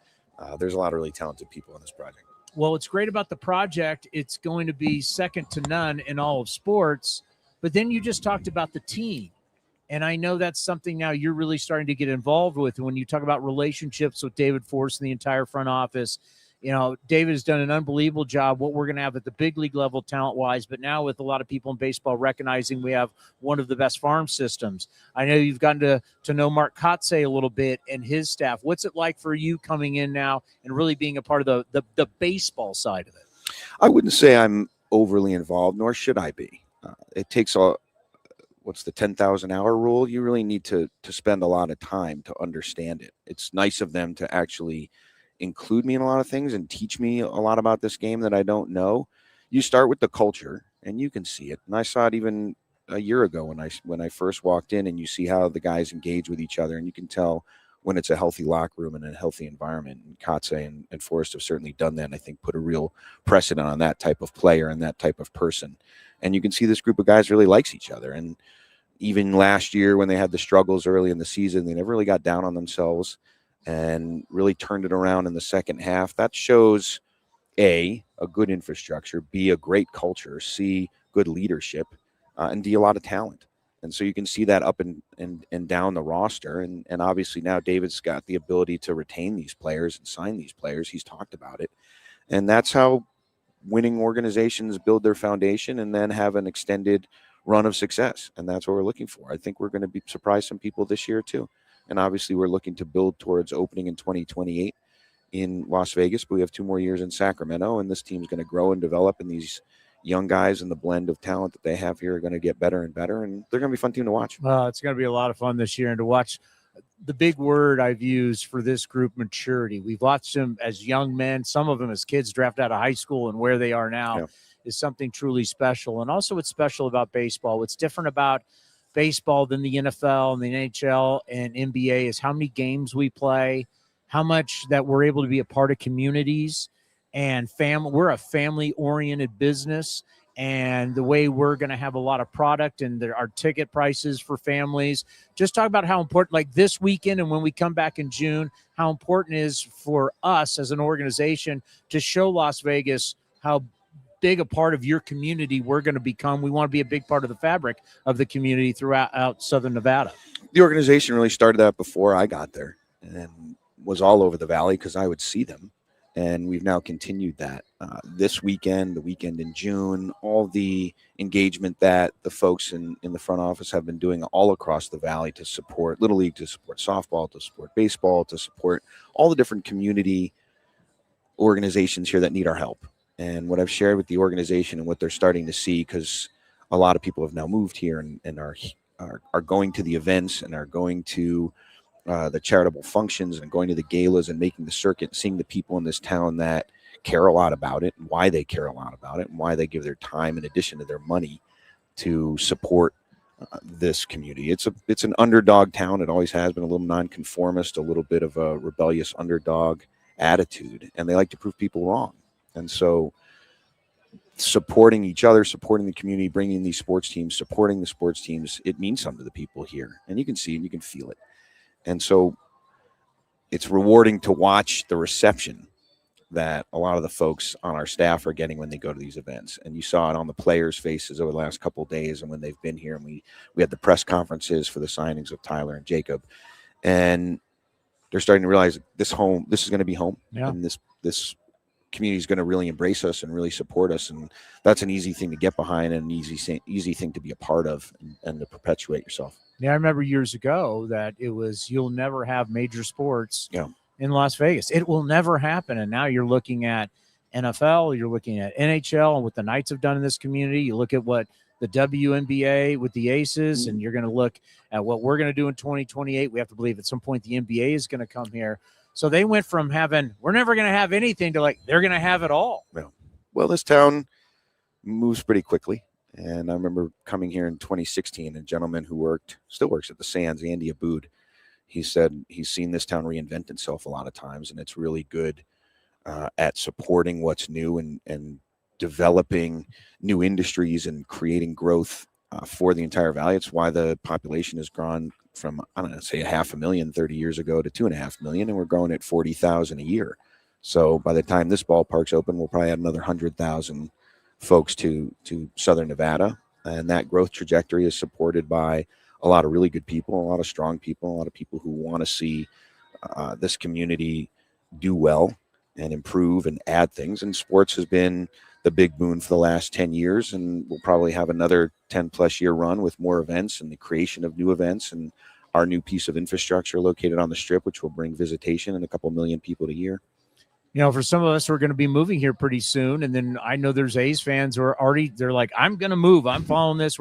there's a lot of really talented people on this project. Well, what's great about the project, it's going to be second to none in all of sports, but then you just talked about the team. And I know that's something now you're really starting to get involved with. When you talk about relationships with David Force and the entire front office, you know, David has done an unbelievable job, what we're going to have at the big league level talent-wise, but now with a lot of people in baseball recognizing we have one of the best farm systems. I know you've gotten to know Marc Kotze a little bit and his staff. What's it like for you coming in now and really being a part of the baseball side of it? I wouldn't say I'm overly involved, nor should I be. It takes what's the 10,000 hour rule? You really need to spend a lot of time to understand it. It's nice of them to actually include me in a lot of things and teach me a lot about this game that I don't know. you start with the culture, and you can see it. And I saw it even a year ago when I first walked in, and you see how the guys engage with each other, and you can tell when it's a healthy locker room and a healthy environment. And Kotze and Forrest have certainly done that, and I think put a real precedent on that type of player and that type of person. And you can see this group of guys really likes each other. And even last year when they had the struggles early in the season, they never really got down on themselves and really turned it around in the second half. That shows A, a good infrastructure, B, a great culture, C, good leadership, and D, a lot of talent. And so you can see that up and down the roster. And obviously now David's got the ability to retain these players and sign these players. He's talked about it. And that's how winning organizations build their foundation and then have an extended run of success. And that's what we're looking for. I think we're going to surprise some people this year too. And obviously we're looking to build towards opening in 2028 in Las Vegas, but we have 2 more years in Sacramento, and this team's going to grow and develop, and these young guys and the blend of talent that they have here are going to get better and better, and they're going to be a fun team to watch. Well, it's going to be a lot of fun this year, and to watch the big word I've used for this group, maturity. We've watched them as young men, some of them as kids drafted out of high school, and where they are now is something truly special. And also what's special about baseball, what's different about baseball than the NFL and the NHL and NBA is how many games we play, how much that we're able to be a part of communities and family. We're a family-oriented business, and the way we're going to have a lot of product and our ticket prices for families. Just talk about how important, like this weekend and when we come back in June, how important it is for us as an organization to show Las Vegas how big a part of your community we're going to become. We want to be a big part of the fabric of the community throughout Southern Nevada. The organization really started that before I got there and was all over the valley because I would see them. And we've now continued that this weekend, the weekend in June, all the engagement that the folks in the front office have been doing all across the valley to support Little League, to support softball, to support baseball, to support all the different community organizations here that need our help. And what I've shared with the organization and what they're starting to see, because a lot of people have now moved here and are going to the events and are going to the charitable functions and going to the galas and making the circuit, seeing the people in this town that care a lot about it and why they care a lot about it and why they give their time in addition to their money to support this community. It's an underdog town. It always has been, a little nonconformist, a little bit of a rebellious underdog attitude, and they like to prove people wrong. And so supporting each other, supporting the community, bringing these sports teams, supporting the sports teams, it means something to the people here. And you can see it and you can feel it. And so it's rewarding to watch the reception that a lot of the folks on our staff are getting when they go to these events. And you saw it on the players' faces over the last couple of days and when they've been here. And we had the press conferences for the signings of Tyler and Jacob. And they're starting to realize this is going to be home. Yeah. And this community is going to really embrace us and really support us. And that's an easy thing to get behind and an easy thing to be a part of and to perpetuate yourself. Yeah, I remember years ago that it was, you'll never have major sports in Las Vegas. It will never happen. And now you're looking at NFL, you're looking at NHL and what the Knights have done in this community. You look at what the WNBA with the Aces, and you're going to look at what we're going to do in 2028. We have to believe at some point the NBA is going to come here. So they went from having, we're never going to have anything, to like, they're going to have it all. Well, this town moves pretty quickly. And I remember coming here in 2016, a gentleman who still works at the Sands, Andy Aboud, he said he's seen this town reinvent itself a lot of times, and it's really good at supporting what's new and developing new industries and creating growth for the entire valley. It's why the population has grown from, I don't know, say 500,000 30 years ago to 2.5 million, and we're growing at 40,000 a year. So by the time this ballpark's open, we'll probably add another 100,000 folks to Southern Nevada, and that growth trajectory is supported by a lot of really good people, a lot of strong people, a lot of people who want to see this community do well and improve and add things. And sports has been the big boon for the last 10 years, and we'll probably have another 10+ year run with more events and the creation of new events and our new piece of infrastructure located on the Strip, which will bring visitation and a couple million people a year. You know, for some of us, we're going to be moving here pretty soon. And then I know there's A's fans who are already, they're like, I'm going to move. I'm following this.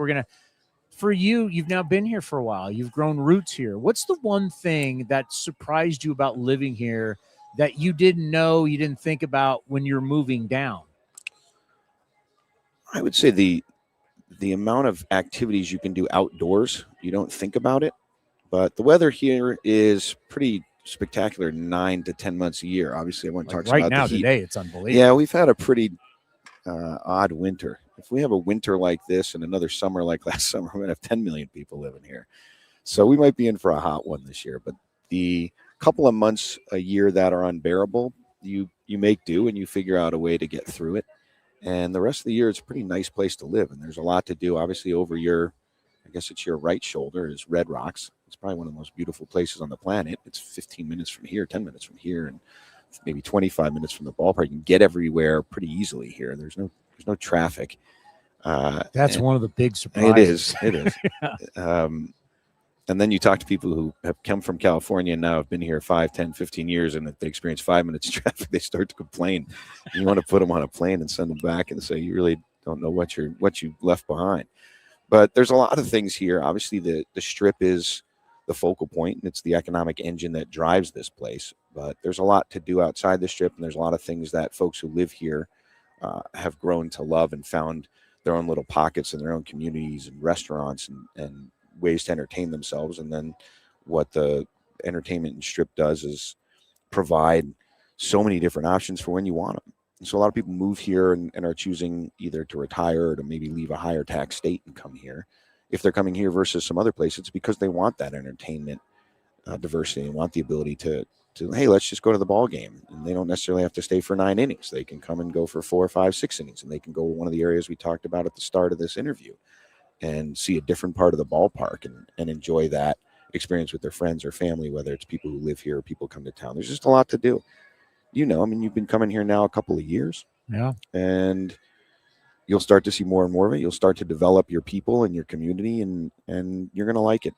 For you, you've now been here for a while. You've grown roots here. What's the one thing that surprised you about living here that you didn't know, you didn't think about when you're moving down? I would say the amount of activities you can do outdoors, you don't think about it, but the weather here is pretty spectacular 9 to 10 months a year. Obviously, everyone talks right about now the heat. today. It's unbelievable. Yeah, we've had a pretty odd winter. If we have a winter like this and another summer like last summer, we're going to have 10 million people living here. So we might be in for a hot one this year. But the couple of months a year that are unbearable, you make do and you figure out a way to get through it. And the rest of the year, it's a pretty nice place to live. And there's a lot to do. Obviously, over your, I guess it's your right shoulder is Red Rocks. It's probably one of the most beautiful places on the planet. It's 15 minutes from here, 10 minutes from here, and maybe 25 minutes from the ballpark. You can get everywhere pretty easily here. There's no traffic. That's one of the big surprises. It is. Yeah. And then you talk to people who have come from California and now have been here 5, 10, 15 years, and if they experience 5 minutes of traffic, they start to complain. You want to put them on a plane and send them back and say, you really don't know what you left behind. But there's a lot of things here. Obviously, the Strip is the focal point, and it's the economic engine that drives this place. But there's a lot to do outside the Strip, and there's a lot of things that folks who live here have grown to love and found their own little pockets in their own communities and restaurants and ways to entertain themselves. And then what the entertainment and Strip does is provide so many different options for when you want them. And so a lot of people move here and are choosing either to retire or to maybe leave a higher tax state and come here. If they're coming here versus some other place, it's because they want that entertainment diversity and want the ability to hey, let's just go to the ball game. And they don't necessarily have to stay for 9 innings. They can come and go for 4, 5, 6 innings, and they can go to one of the areas we talked about at the start of this interview and see a different part of the ballpark and enjoy that experience with their friends or family, whether it's people who live here or people come to town. There's just a lot to do. You've been coming here now a couple of years. Yeah. And you'll start to see more and more of it. You'll start to develop your people and your community, and you're going to like it.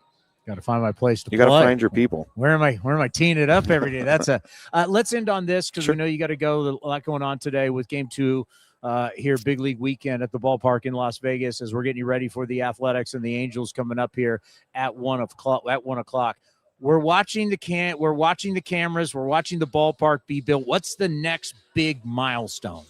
Got to find my place to play. You got to find your people. Where am I teeing it up every day? That's let's end on this because we know you got to go. There's a lot going on today with Game 2 here, Big League Weekend at the ballpark in Las Vegas as we're getting you ready for the Athletics and the Angels coming up here at 1 o'clock. We're watching the cameras. We're watching the ballpark be built. What's the next big milestone?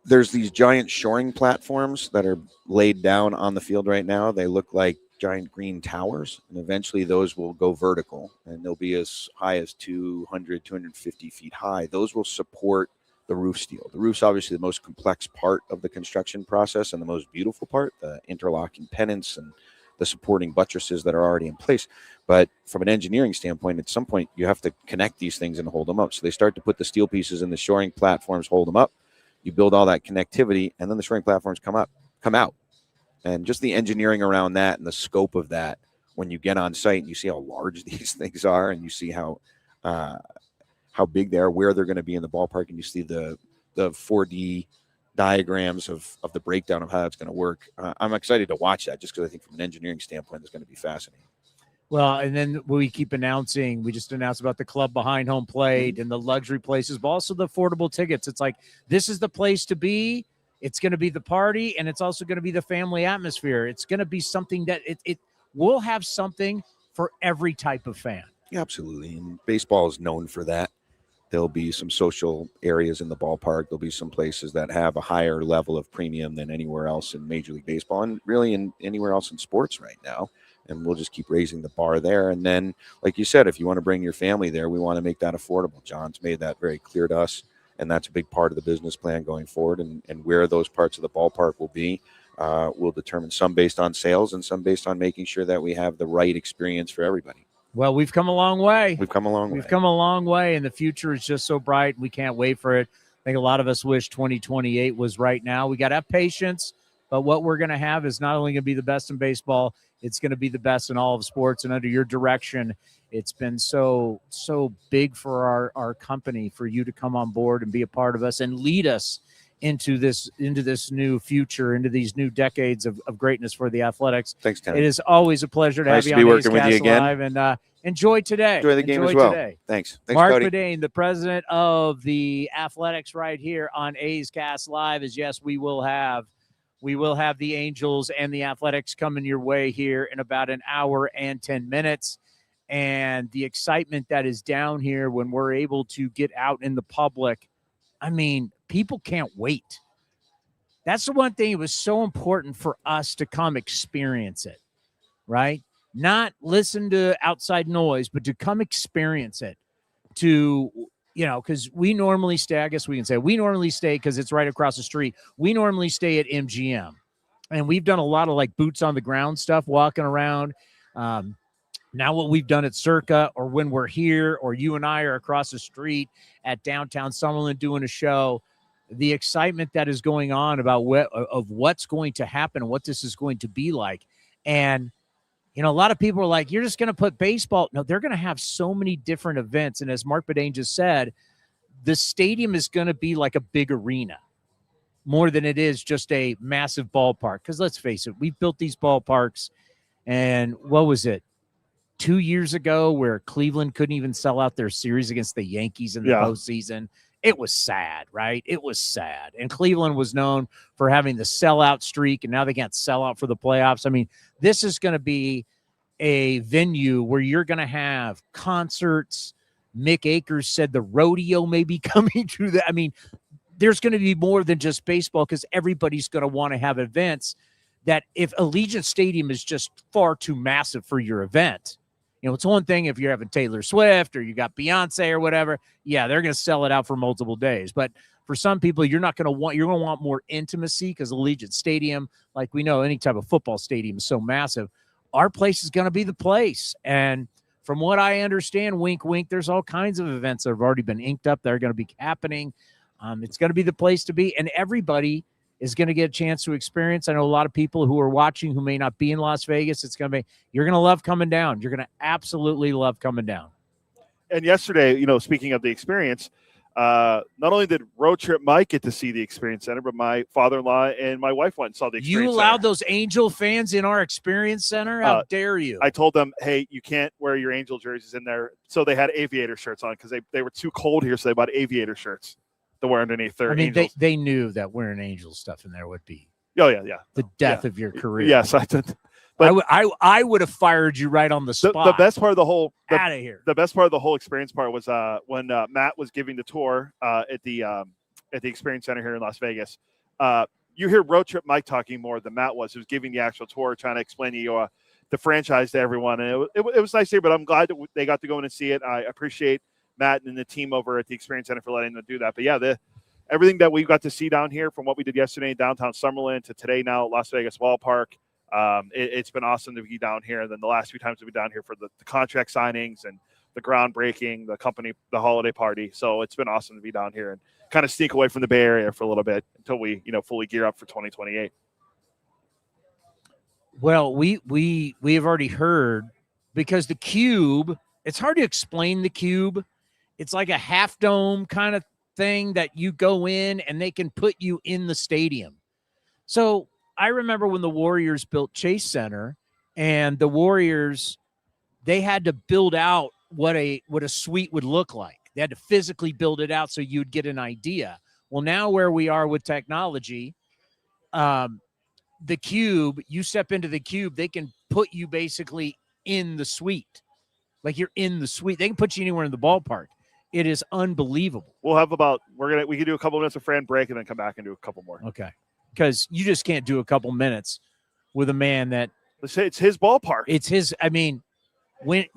There's these giant shoring platforms that are laid down on the field right now. They look like giant green towers, and eventually those will go vertical, and they'll be as high as 200, 250 feet high. Those will support the roof steel. The roof's obviously the most complex part of the construction process and the most beautiful part, the interlocking pennants and the supporting buttresses that are already in place. But from an engineering standpoint, at some point you have to connect these things and hold them up. So they start to put the steel pieces in the shoring platforms, hold them up. You build all that connectivity, and then the shoring platforms come out. And just the engineering around that and the scope of that, when you get on site and you see how large these things are, and you see how big they are, where they're going to be in the ballpark, and you see the 4D diagrams of the breakdown of how that's going to work. I'm excited to watch that just because I think from an engineering standpoint, it's going to be fascinating. Well, and then we keep announcing, we just announced about the club behind home plate and the luxury places, but also the affordable tickets. It's like, this is the place to be. It's going to be the party, and it's also going to be the family atmosphere. It's going to be something that it will have something for every type of fan. Yeah, absolutely. And baseball is known for that. There'll be some social areas in the ballpark. There'll be some places that have a higher level of premium than anywhere else in Major League Baseball and really in anywhere else in sports right now. And we'll just keep raising the bar there. And then, like you said, if you want to bring your family there, we want to make that affordable. John's made that very clear to us. And that's a big part of the business plan going forward. And where those parts of the ballpark will be, will determine some based on sales and some based on making sure that we have the right experience for everybody. Well, we've come a long way. We've come a long way, and the future is just so bright. We can't wait for it. I think a lot of us wish 2028 was right now. We got to have patience, but what we're going to have is not only going to be the best in baseball, it's going to be the best in all of sports. And under your direction, it's been so big for our company, for you to come on board and be a part of us and lead us into this new future, into these new decades of greatness for the Athletics. Thanks, Towny. It is always a pleasure to have you on working with you again. Live, and enjoy today. Enjoy the game as well. Today. Thanks, Marc Cody. Badain, the president of the Athletics, right here on A's Cast Live. Is yes, we will have the Angels and the Athletics coming your way here in about an hour and 10 minutes. And the excitement that is down here when we're able to get out in the public, I mean, people can't wait. That's the one thing. It was so important for us to come experience it, right? Not listen to outside noise, but to come experience it. To, because we normally stay, I guess we can say we normally stay because it's right across the street. We normally stay at MGM. And we've done a lot of like boots on the ground stuff, walking around. Now what we've done at Circa, or when we're here, or you and I are across the street at downtown Summerlin doing a show, the excitement that is going on about what's going to happen, what this is going to be like. And, a lot of people are like, you're just going to put baseball. No, they're going to have so many different events. And as Marc Badain just said, the stadium is going to be like a big arena more than it is just a massive ballpark. Because let's face it, we've built these ballparks. And what was it? 2 years ago, where Cleveland couldn't even sell out their series against the Yankees in the postseason. It was sad, right? It was sad. And Cleveland was known for having the sellout streak, and now they can't sell out for the playoffs. I mean, this is going to be a venue where you're going to have concerts. Mick Akers said the rodeo may be coming to that. I mean, there's going to be more than just baseball, because everybody's going to want to have events that, if Allegiant Stadium is just far too massive for your event, it's one thing if you're having Taylor Swift or you got Beyonce or whatever. Yeah, they're going to sell it out for multiple days. But for some people, you're going to want more intimacy, because Allegiant Stadium, like we know, any type of football stadium is so massive. Our place is going to be the place. And from what I understand, wink, wink, there's all kinds of events that have already been inked up that are going to be happening. It's going to be the place to be. And everybody is going to get a chance to experience. I know a lot of people who are watching who may not be in Las Vegas. You're going to love coming down. You're going to absolutely love coming down. And yesterday, speaking of the experience, not only did Road Trip Mike get to see the Experience Center, but my father-in-law and my wife went and saw the Experience Center. You allowed those Angel fans in our Experience Center? How dare you? I told them, hey, you can't wear your Angel jerseys in there. So they had Aviator shirts on, because they were too cold here, so they bought Aviator shirts to wear underneath their Angels. They knew that wearing Angel stuff in there would be the death of your career. Yes, I did. But I would have fired you right on the spot. The best part of the whole out of here. The best part of the whole experience part was when Matt was giving the tour at the Experience Center here in Las Vegas. You hear Road Trip Mike talking more than Matt was, who was giving the actual tour, trying to explain the franchise to everyone. And it was nice here, but I'm glad that they got to go in and see it. I appreciate Matt and the team over at the Experience Center for letting them do that. But yeah, everything that we got to see down here, from what we did yesterday in downtown Summerlin to today now at Las Vegas Ballpark, it's been awesome to be down here. And then the last few times we've been down here for the contract signings and the groundbreaking, the holiday party. So it's been awesome to be down here and kind of sneak away from the Bay Area for a little bit until we, fully gear up for 2028. Well, we have already heard, because the Cube, it's hard to explain the Cube. It's like a half dome kind of thing that you go in and they can put you in the stadium. So I remember when the Warriors built Chase Center, and the Warriors, they had to build out what a suite would look like. They had to physically build it out so you'd get an idea. Well, now where we are with technology, the Cube, you step into the Cube, they can put you basically in the suite. Like you're in the suite. They can put you anywhere in the ballpark. It is unbelievable. We'll have we can do a couple minutes of Fran break and then come back and do a couple more. Okay. Because you just can't do a couple minutes with a man that it's his ballpark. It's his. I mean, when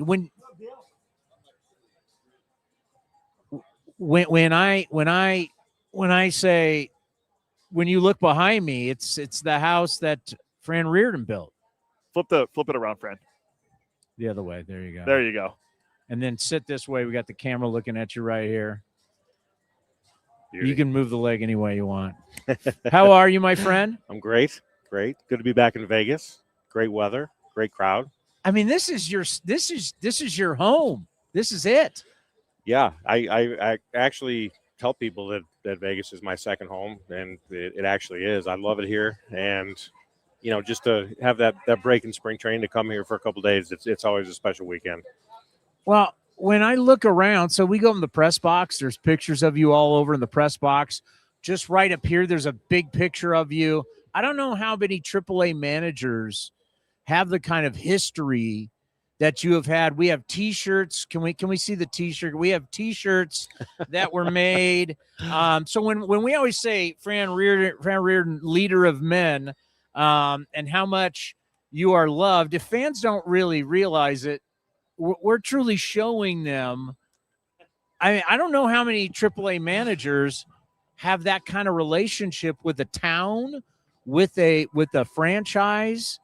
I say, when you look behind me, it's the house that Fran Riordan built. Flip it around, Fran. The other way. There you go. There you go. And then sit this way. We got the camera looking at you right here. Beauty. You can move the leg any way you want. How are you, my friend? I'm great. Great. Good to be back in Vegas. Great weather. Great crowd. I mean, this is your home. This is it. Yeah. I actually tell people that Vegas is my second home, and it actually is. I love it here. And, just to have that break in spring training to come here for a couple of days, it's always a special weekend. Well, when I look around, so we go in the press box, there's pictures of you all over in the press box. Just right up here, there's a big picture of you. I don't know how many AAA managers have the kind of history that you have had. We have T-shirts. Can we see the T-shirt? We have T-shirts that were made. So when we always say Fran Riordan, leader of men, and how much you are loved, if fans don't really realize it, we're truly showing them. I mean, I don't know how many AAA managers have that kind of relationship with a town, with a franchise.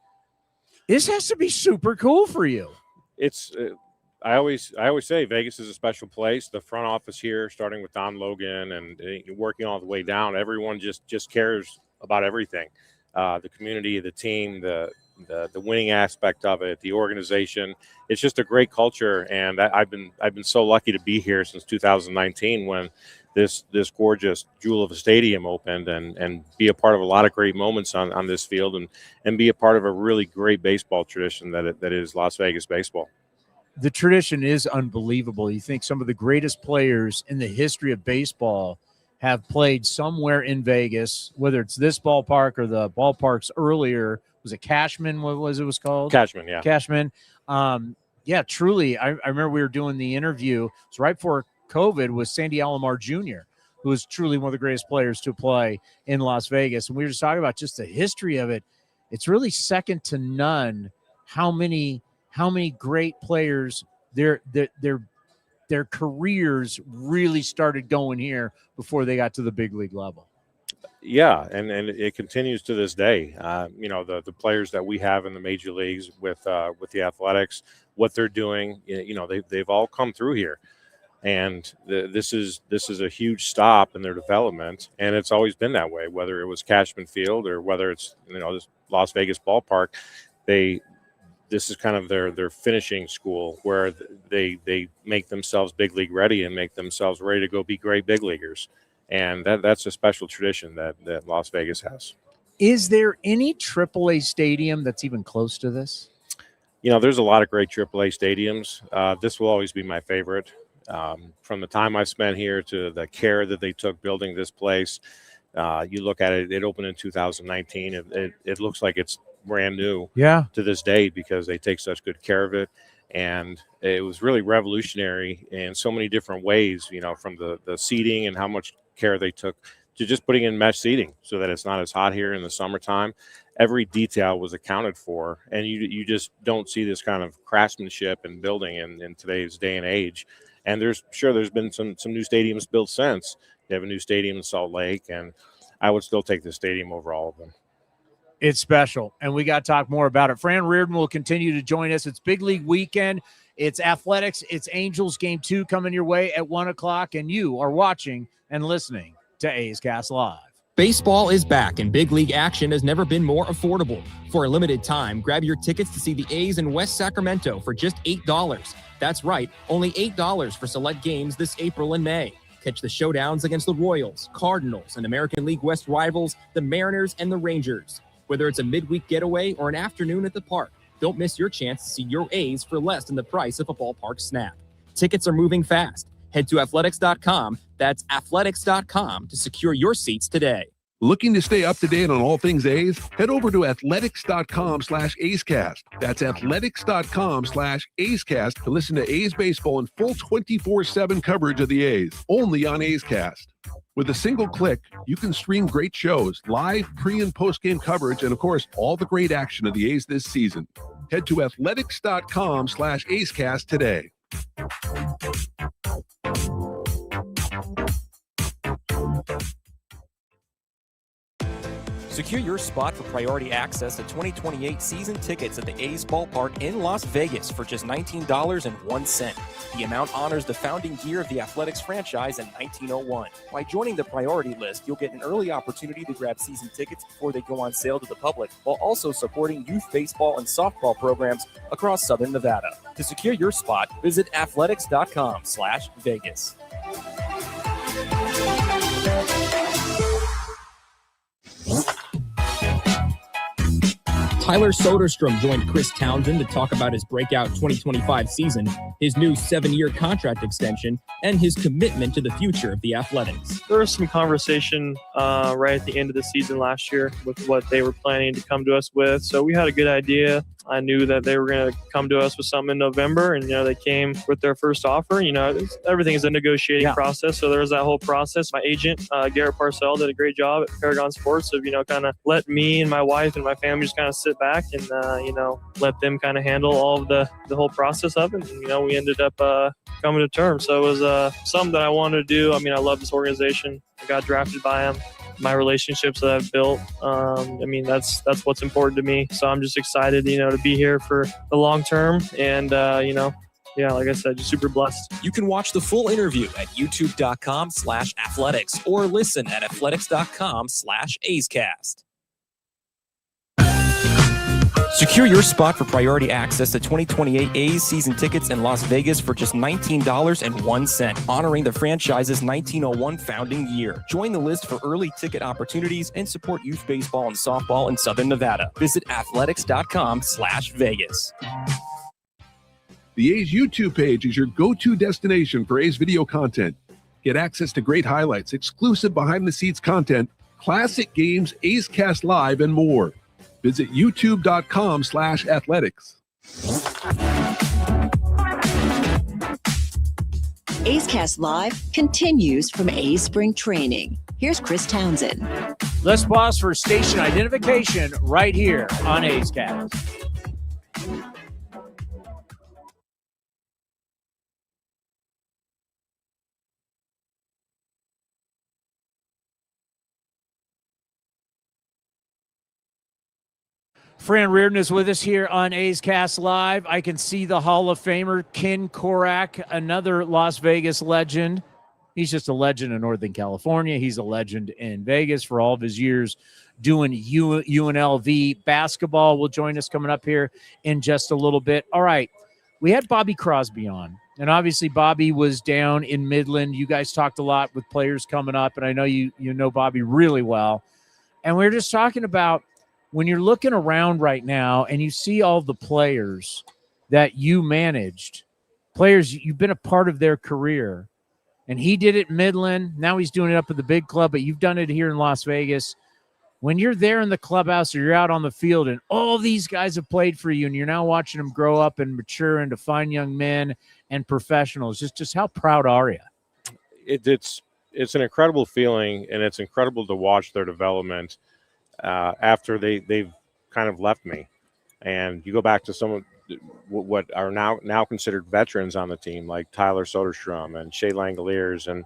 This has to be super cool for you. It's I always say Vegas is a special place. The front office here, starting with Don Logan and working all the way down, everyone just cares about everything. The community, the team, the winning aspect of it, the organization. It's just a great culture, and I've been so lucky to be here since 2019 when this gorgeous jewel of a stadium opened, and be a part of a lot of great moments on this field, and be a part of a really great baseball tradition that is Las Vegas baseball. The tradition is unbelievable. You think some of the greatest players in the history of baseball have played somewhere in Vegas, whether it's this ballpark or the ballparks earlier. Was it Cashman? What was it called? Cashman, yeah. Cashman. Yeah, truly. I remember we were doing the interview. It was right before COVID with Sandy Alomar Jr., who is truly one of the greatest players to play in Las Vegas. And we were just talking about just the history of it. It's really second to none how many great players their careers really started going here before they got to the big league level. Yeah, and it continues to this day. The players that we have in the major leagues with the Athletics, what they're doing, they've all come through here, and this is a huge stop in their development, and it's always been that way. Whether it was Cashman Field or whether it's this Las Vegas Ballpark, this is kind of their finishing school where they make themselves big league ready and make themselves ready to go be great big leaguers. And that's a special tradition that Las Vegas has. Is there any AAA stadium that's even close to this? There's a lot of great AAA stadiums. This will always be my favorite. From the time I spent here to the care that they took building this place, you look at it, it opened in 2019. It looks like it's brand new to this day because they take such good care of it. And it was really revolutionary in so many different ways, from the seating and how much care they took to just putting in mesh seating so that it's not as hot here in the summertime. Every detail was accounted for, and you just don't see this kind of craftsmanship in building in today's day and age. And there's been some new stadiums built since. They have a new stadium in Salt Lake, and I would still take this stadium over all of them. It's special, and we got to talk more about it. Fran Riordan will continue to join us. It's Big League Weekend. It's Athletics. It's Angels Game 2 coming your way at 1 o'clock, and you are watching and listening to A's Cast Live. Baseball is back, and big league action has never been more affordable. For a limited time, grab your tickets to see the A's in West Sacramento for just $8. That's right, only $8 for select games this April and May. Catch the showdowns against the Royals, Cardinals, and American League West rivals, the Mariners and the Rangers. Whether it's a midweek getaway or an afternoon at the park, don't miss your chance to see your A's for less than the price of a ballpark snack. Tickets are moving fast. Head to athletics.com. That's athletics.com to secure your seats today. Looking to stay up to date on all things A's? Head over to athletics.com/A'sCast. That's athletics.com/A'sCast to listen to A's baseball in full 24/7 coverage of the A's, only on A's Cast. With a single click, you can stream great shows, live pre- and post-game coverage, and of course, all the great action of the A's this season. Head to athletics.com/A'sCast today. Secure your spot for priority access to 2028 season tickets at the A's Ballpark in Las Vegas for just $19.01. The amount honors the founding year of the Athletics franchise in 1901. By joining the priority list, you'll get an early opportunity to grab season tickets before they go on sale to the public, while also supporting youth baseball and softball programs across Southern Nevada. To secure your spot, visit athletics.com/Vegas. Tyler Soderstrom joined Chris Townsend to talk about his breakout 2025 season, his new 7-year contract extension, and his commitment to the future of the Athletics. There was some conversation right at the end of the season last year with what they were planning to come to us with. So we had a good idea I knew that they were going to come to us with something in November, and, they came with their first offer. Everything is a negotiating process. So there was that whole process. My agent, Garrett Parcell, did a great job at Paragon Sports of, kind of let me and my wife and my family just kind of sit back and, let them kind of handle all of the whole process of it. And, we ended up coming to terms. So it was something that I wanted to do. I love this organization. I got drafted by them. My relationships that I've built, that's what's important to me. So I'm just excited, to be here for the long term. And, like I said, just super blessed. You can watch the full interview at youtube.com/athletics or listen at athletics.com/A'sCast. Secure your spot for priority access to 2028 A's season tickets in Las Vegas for just $19.01, honoring the franchise's 1901 founding year. Join the list for early ticket opportunities and support youth baseball and softball in Southern Nevada. Visit athletics.com/Vegas. The A's YouTube page is your go-to destination for A's video content. Get access to great highlights, exclusive behind-the-scenes content, classic games, A's Cast Live, and more. Visit youtube.com/athletics. A's Cast Live continues from A's Spring Training. Here's Chris Townsend. Let's pause for station identification right here on A's Cast. Fran Riordan is with us here on A's Cast Live. I can see the Hall of Famer, Ken Korach, another Las Vegas legend. He's just a legend in Northern California. He's a legend in Vegas for all of his years doing UNLV basketball. Will join us coming up here in just a little bit. All right, we had Bobby Crosby on, and obviously Bobby was down in Midland. You guys talked a lot with players coming up, and I know you know Bobby really well. And we were just talking about when you're looking around right now and you see all the players that you managed, players you've been a part of their career, and he did it in Midland. Now he's doing it up at the big club, but you've done it here in Las Vegas. When you're there in the clubhouse or you're out on the field and all these guys have played for you and you're now watching them grow up and mature into fine young men and professionals, just how proud are you? It's an incredible feeling, and it's incredible to watch their development after they've kind of left me. And you go back to some of what are now considered veterans on the team, like Tyler Soderstrom and Shea Langoliers, and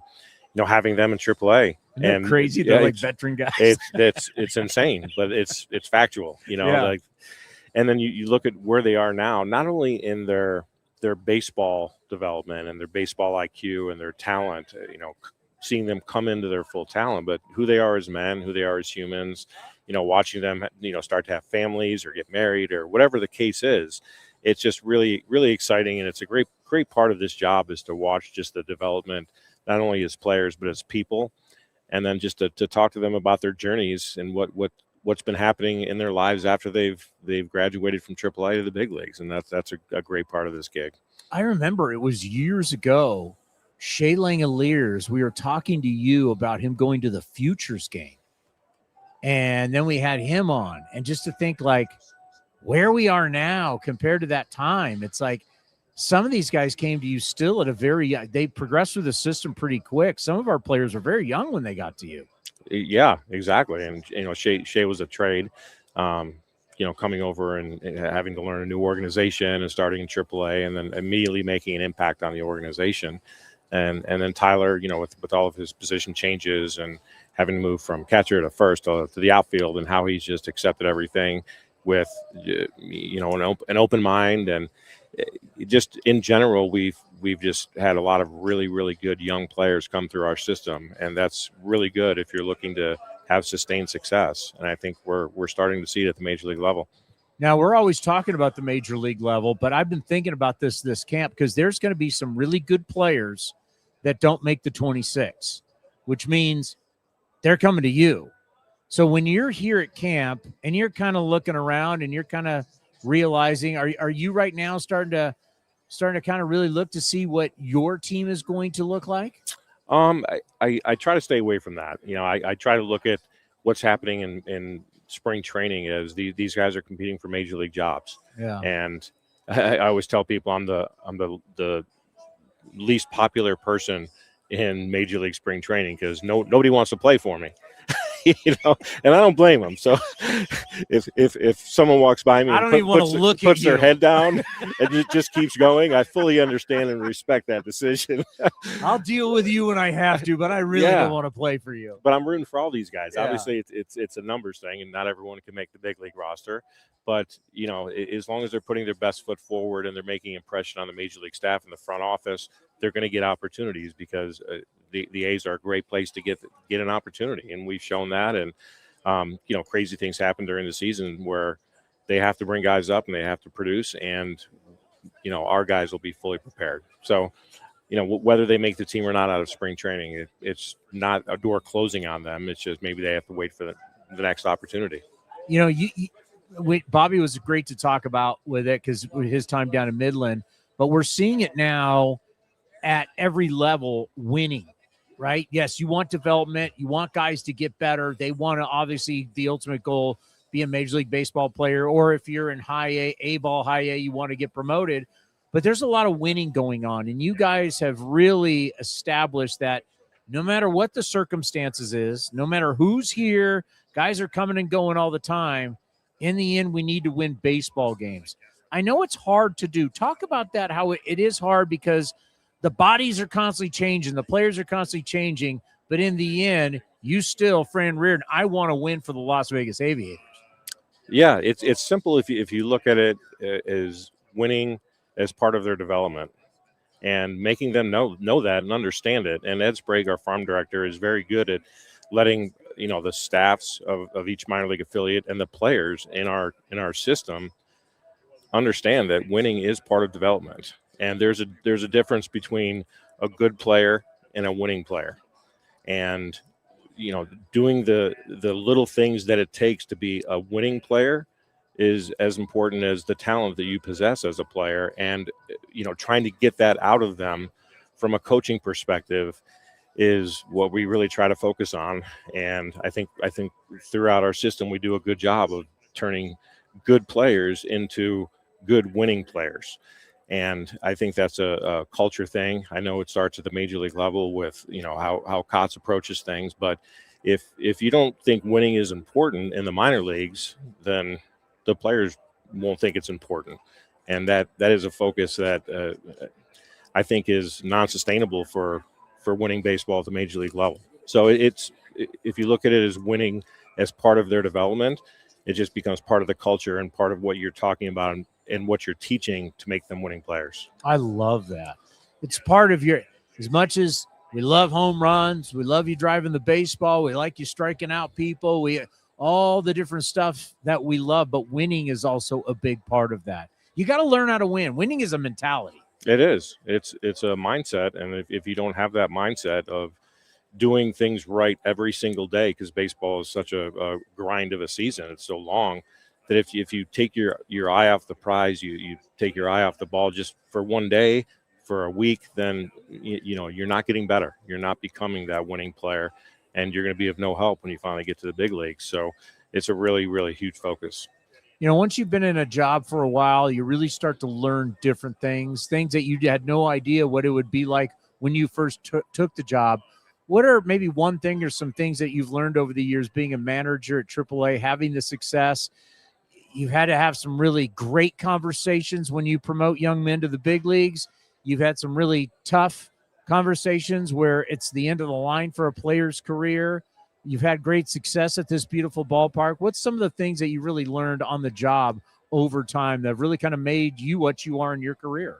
having them in AAA. Isn't that crazy? They're like veteran guys. It's insane, but it's factual, like. And then you look at where they are now, not only in their baseball development and their baseball IQ and their talent, seeing them come into their full talent, but who they are as men, who they are as humans, watching them, start to have families or get married or whatever the case is. It's just really, really exciting. And it's a great part of this job is to watch just the development, not only as players, but as people. And then just to talk to them about their journeys and what's been happening in their lives after they've graduated from AAA to the big leagues. And that's a great part of this gig. I remember it was years ago, Shea Langoliers, we were talking to you about him going to the Futures game. And then we had him on. And just to think like where we are now compared to that time, it's like some of these guys came to you still at they progressed through the system pretty quick. Some of our players were very young when they got to you. Yeah, exactly. And, Shea was a trade, coming over and having to learn a new organization and starting in AAA and then immediately making an impact on the organization. And then Tyler, with all of his position changes and having to move from catcher to first to the outfield, and how he's just accepted everything with, an open mind. And just in general, we've just had a lot of really, really good young players come through our system. And that's really good if you're looking to have sustained success. And I think we're starting to see it at the major league level. Now, we're always talking about the major league level, but I've been thinking about this camp because there's going to be some really good players that don't make the 26, which means they're coming to you. So when you're here at camp and you're kind of looking around and you're kind of realizing, are you right now starting to kind of really look to see what your team is going to look like? I try to stay away from that. I try to look at what's happening in spring training is. These guys are competing for major league jobs. Yeah. And I always tell people I'm the least popular person in major league spring training because nobody wants to play for me. And I don't blame them. So if someone walks by me and puts their head down and just keeps going, I fully understand and respect that decision. I'll deal with you when I have to, but I really don't want to play for you. But I'm rooting for all these guys. Yeah. Obviously, it's a numbers thing, and not everyone can make the big league roster. But as long as they're putting their best foot forward and they're making impression on the major league staff and the front office, they're going to get opportunities because the A's are a great place to get an opportunity, and we've shown that. And crazy things happen during the season where they have to bring guys up and they have to produce, and our guys will be fully prepared. So, whether they make the team or not out of spring training, it's not a door closing on them. It's just maybe they have to wait for the next opportunity. Bobby was great to talk about with it because his time down in Midland, but we're seeing it now at every level, winning, right? Yes, you want development. You want guys to get better. They want to, obviously, the ultimate goal, be a Major League Baseball player, or if you're in high A-ball, high A, you want to get promoted. But there's a lot of winning going on, and you guys have really established that no matter what the circumstances is, no matter who's here, guys are coming and going all the time. In the end, we need to win baseball games. I know it's hard to do. Talk about that, how it is hard because the bodies are constantly changing. The players are constantly changing. But in the end, you still, Fran Riordan, I want to win for the Las Vegas Aviators. Yeah, it's simple if you look at it as winning as part of their development and making them know that and understand it. And Ed Sprague, our farm director, is very good at letting the staffs of each minor league affiliate and the players in our system understand that winning is part of development. And there's a difference between a good player and a winning player. And doing the little things that it takes to be a winning player is as important as the talent that you possess as a player. And trying to get that out of them from a coaching perspective is what we really try to focus on. And I think throughout our system we do a good job of turning good players into good winning players. And I think that's a culture thing. I know it starts at the major league level with how Kotz approaches things, but if you don't think winning is important in the minor leagues, then the players won't think it's important. And that is a focus that I think is non-sustainable for winning baseball at the major league level. So if you look at it as winning as part of their development, it just becomes part of the culture and part of what you're talking about and what you're teaching to make them winning players. I love that. It's part of as much as we love home runs, we love you driving the baseball, we like you striking out people, all the different stuff that we love, but winning is also a big part of that. You got to learn how to win. Winning is a mentality. It is. It's a mindset. And if you don't have that mindset of doing things right every single day, because baseball is such a grind of a season, it's so long, that if you take your eye off the prize, you take your eye off the ball just for one day, for a week, then you're not getting better. You're not becoming that winning player, and you're going to be of no help when you finally get to the big leagues. So it's a really, really huge focus. Once you've been in a job for a while, you really start to learn different things that you had no idea what it would be like when you first took the job. What are maybe one thing or some things that you've learned over the years being a manager at AAA, having the success? You've had to have some really great conversations when you promote young men to the big leagues. You've had some really tough conversations where it's the end of the line for a player's career. You've had great success at this beautiful ballpark. What's some of the things that you really learned on the job over time that really kind of made you what you are in your career?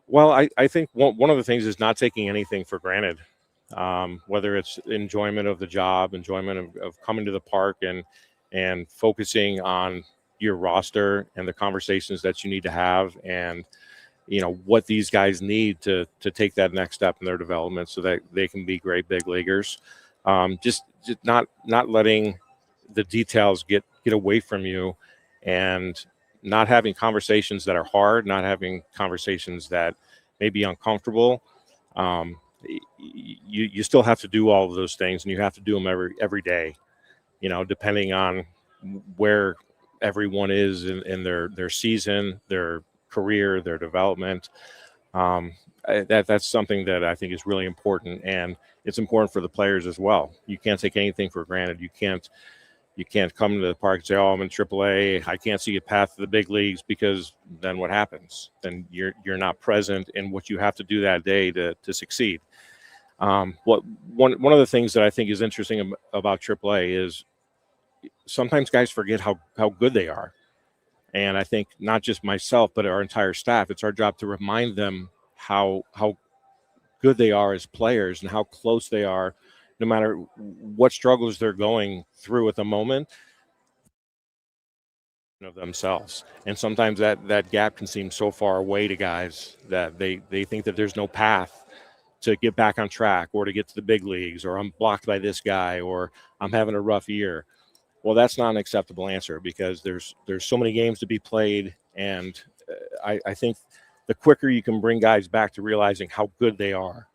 Well, I think one of the things is not taking anything for granted, whether it's enjoyment of the job, enjoyment of coming to the park and focusing on your roster and the conversations that you need to have and, what these guys need to take that next step in their development so that they can be great big leaguers. Just not letting the details get away from you and not having conversations that are hard, not having conversations that may be uncomfortable. You still have to do all of those things, and you have to do them every day. depending on where everyone is in their season, their career, their development. That's something that I think is really important, and it's important for the players as well. You can't take anything for granted. You can't come to the park and say, "Oh, I'm in AAA. I can't see a path to the big leagues," because then what happens? Then you're not present in what you have to do that day to succeed. One of the things that I think is interesting about AAA is sometimes guys forget how good they are. And I think not just myself, but our entire staff, it's our job to remind them how good they are as players and how close they are, no matter what struggles they're going through at the moment of themselves. And sometimes that gap can seem so far away to guys that they think that there's no path to get back on track or to get to the big leagues, or I'm blocked by this guy, or I'm having a rough year. Well, that's not an acceptable answer, because there's so many games to be played, and I think the quicker you can bring guys back to realizing how good they are,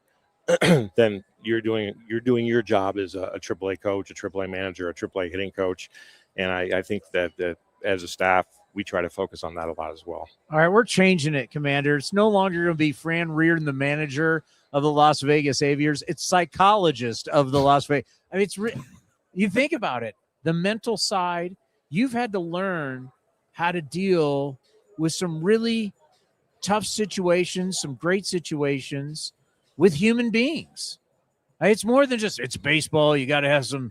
then you're doing your job as a AAA coach, a AAA manager, a AAA hitting coach, and I think that as a staff we try to focus on that a lot as well. All right, we're changing it, Commander. It's no longer going to be Fran Riordan, the manager of the Las Vegas Aviators. It's psychologist of the Las Vegas. I mean, you think about it. The mental side, you've had to learn how to deal with some really tough situations, some great situations with human beings. It's more than just, it's baseball. You got to have some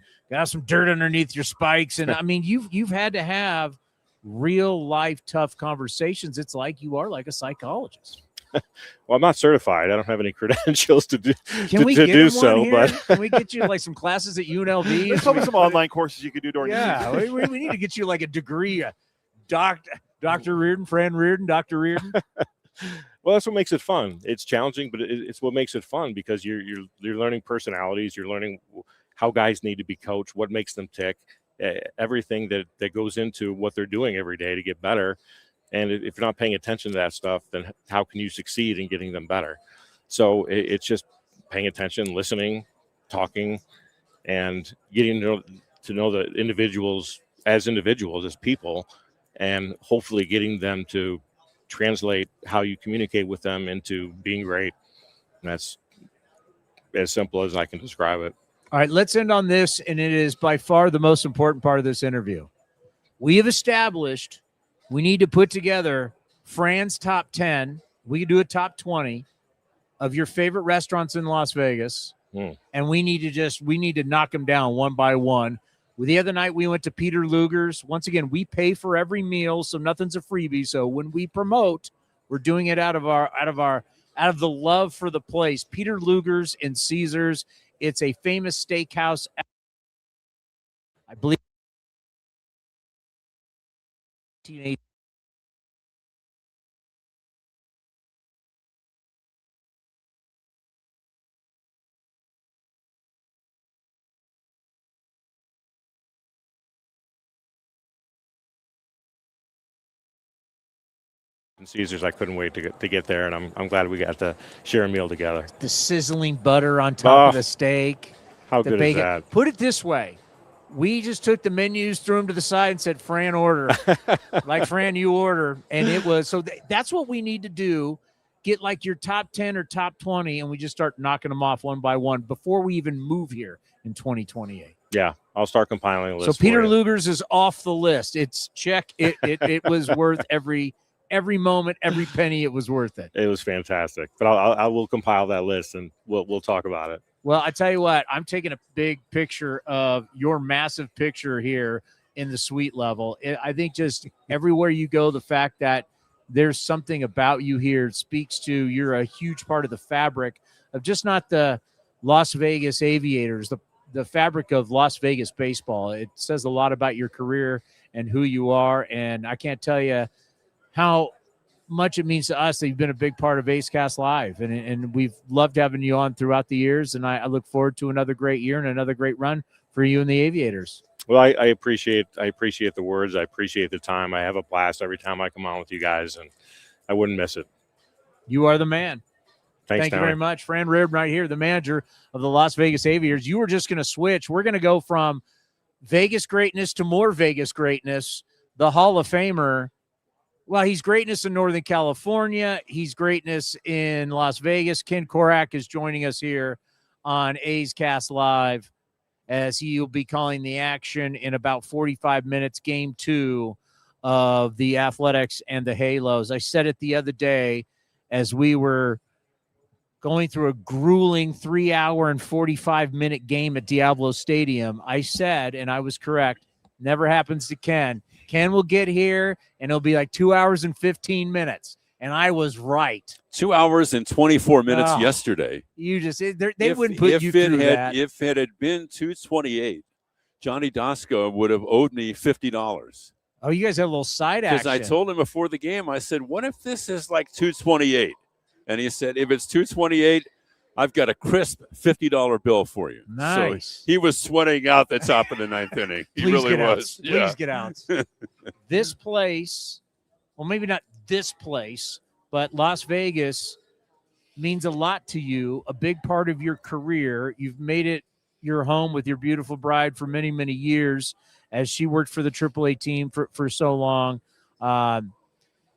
dirt underneath your spikes. And I mean, you've had to have real life tough conversations. It's like you are like a psychologist. Well, I'm not certified. I don't have any credentials to do Can we to get do him so. one But here? Can we get you like some classes at UNLV? There's probably some online courses you could do during Yeah, the season. we need to get you like a degree, Dr. Riordan, Fran Riordan, Dr. Riordan. Well, that's what makes it fun. It's challenging, but it's what makes it fun, because you're learning personalities. You're learning how guys need to be coached, what makes them tick, everything that goes into what they're doing every day to get better. And if you're not paying attention to that stuff, then how can you succeed in getting them better? So it's just paying attention, listening, talking, and getting to know the individuals, as people, and hopefully getting them to translate how you communicate with them into being great. And that's as simple as I can describe it. All right, let's end on this, and it is by far the most important part of this interview. We have established we need to put together Fran's top 10. We could do a top 20 of your favorite restaurants in Las Vegas, and we need to knock them down one by one. The other night we went to Peter Luger's. Once again, we pay for every meal, so nothing's a freebie. So when we promote, we're doing it out of the love for the place. Peter Luger's in Caesars. It's a famous steakhouse. I believe 1980. And Caesars, I couldn't wait to get there, and I'm glad we got to share a meal together. The sizzling butter on top of the steak. How the good bacon. is that? Put it this way. We just took the menus, threw them to the side, and said, Fran, order. Like, Fran, you order. And it was, so that's what we need to do. Get like your top 10 or top 20, and we just start knocking them off one by one before we even move here in 2028. Yeah, I'll start compiling a list. So Peter Luger's is off the list. It's check. It was worth every moment, every penny. It was worth it. It was fantastic. But I will compile that list, and we'll talk about it. Well, I tell you what, I'm taking a big picture of your massive picture here in the suite level. I think just everywhere you go, the fact that there's something about you here speaks to you're a huge part of the fabric of just not the Las Vegas Aviators, the fabric of Las Vegas baseball. It says a lot about your career and who you are, and I can't tell you how much it means to us that you've been a big part of A's Cast Live, and we've loved having you on throughout the years, and I look forward to another great year and another great run for you and the Aviators. Well, I appreciate the words. I appreciate the time. I have a blast every time I come on with you guys, and I wouldn't miss it. You are the man. Thanks, Thank you Towny. very much. Fran Riordan right here, the manager of the Las Vegas Aviators. You were just going to switch. We're going to go from Vegas greatness to more Vegas greatness, the Hall of Famer. Well, he's greatness in Northern California. He's greatness in Las Vegas. Ken Korach is joining us here on A's Cast Live as he will be calling the action in about 45 minutes, game 2 of the Athletics and the Halos. I said it the other day as we were going through a grueling 3-hour and 45-minute game at Diablo Stadium. I said, and I was correct, never happens to Ken. Ken will get here, and it'll be like 2 hours and 15 minutes. And I was right. 2 hours and 24 minutes yesterday. You just they wouldn't put you through that. If it had been 2:28, Johnny Dasco would have owed me $50. Oh, you guys have a little side action. Because I told him before the game, I said, what if this is like 2:28? And he said, if it's 2:28, I've got a crisp $50 bill for you. Nice. So he was sweating out the top of the 9th inning. He really was. Please get out. This place, well, maybe not this place, but Las Vegas means a lot to you, a big part of your career. You've made it your home with your beautiful bride for many, many years as she worked for the AAA team for so long.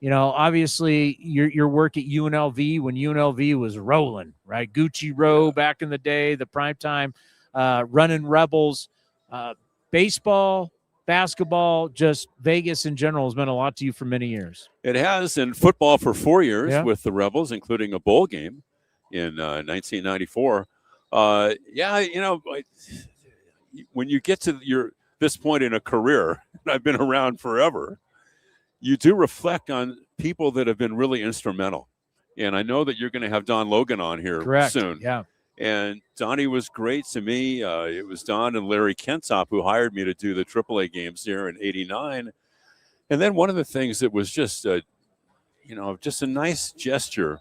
Obviously your work at UNLV when UNLV was rolling, right? Gucci Row back in the day, the primetime running Rebels, baseball, basketball, just Vegas in general has meant a lot to you for many years. It has, in football for 4 years with the Rebels, including a bowl game in 1994. When you get to this point in a career, and I've been around forever, you do reflect on people that have been really instrumental. And I know that you're going to have Don Logan on here soon. Yeah. And Donnie was great to me. It was Don and Larry Kentop who hired me to do the AAA games here in '89. And then one of the things that was just a nice gesture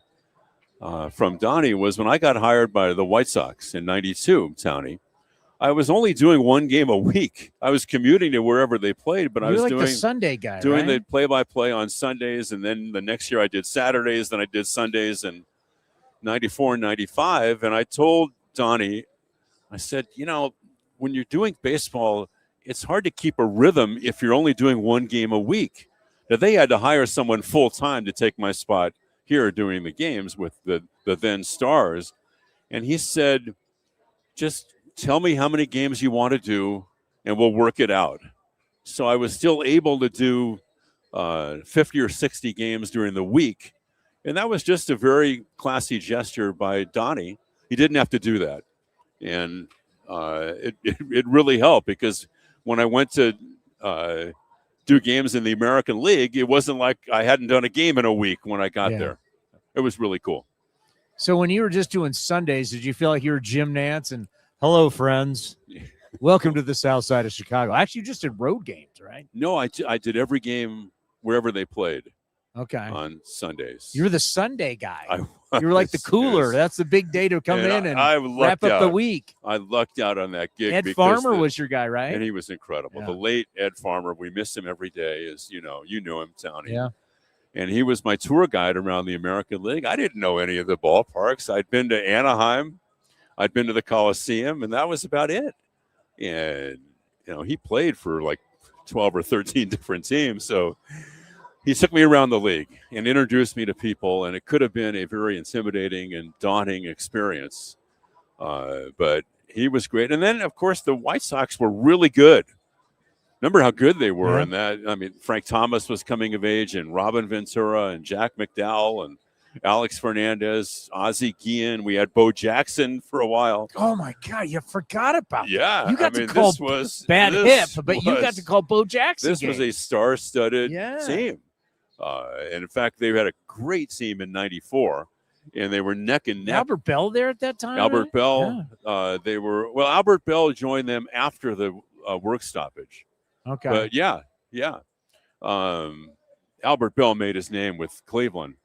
from Donnie was when I got hired by the White Sox in '92, Towny. I was only doing one game a week. I was commuting to wherever they played, but I was doing the Sunday guy, doing right? the play-by-play on Sundays, and then the next year I did Saturdays, then I did Sundays in '94 and '95. And I told Donnie, I said, when you're doing baseball, it's hard to keep a rhythm if you're only doing one game a week. Now, they had to hire someone full-time to take my spot here doing the games with the then Stars. And he said, just tell me how many games you want to do, and we'll work it out. So I was still able to do 50 or 60 games during the week. And that was just a very classy gesture by Donnie. He didn't have to do that. And it really helped, because when I went to do games in the American League, it wasn't like I hadn't done a game in a week when I got there. It was really cool. So when you were just doing Sundays, did you feel like you were Jim Nantz and, hello, friends, welcome to the south side of Chicago? Actually, you just did road games, right? No, I did every game wherever they played. Okay. On Sundays. You were the Sunday guy. You were like the cooler. Yes. That's the big day to come in and wrap up the week. I lucked out on that gig. Ed Farmer was your guy, right? And he was incredible. Yeah. The late Ed Farmer, we miss him every day, as you knew him, Towny. Yeah. And he was my tour guide around the American League. I didn't know any of the ballparks. I'd been to Anaheim. I'd been to the Coliseum, and that was about it. And, he played for like 12 or 13 different teams. So he took me around the league and introduced me to people, and it could have been a very intimidating and daunting experience. But he was great. And then, of course, the White Sox were really good. Remember how good they were in that? I mean, Frank Thomas was coming of age, and Robin Ventura and Jack McDowell and Alex Fernandez, Ozzie Guillen. We had Bo Jackson for a while. Oh, my God. You forgot about that. Yeah. You got to call Bad Hip, but you got to call Bo Jackson. This was a star-studded team. And, in fact, they had a great team in '94, and they were neck and neck. Albert Bell there at that time? Albert Bell. Yeah. Albert Bell joined them after the work stoppage. Okay. But, Albert Bell made his name with Cleveland.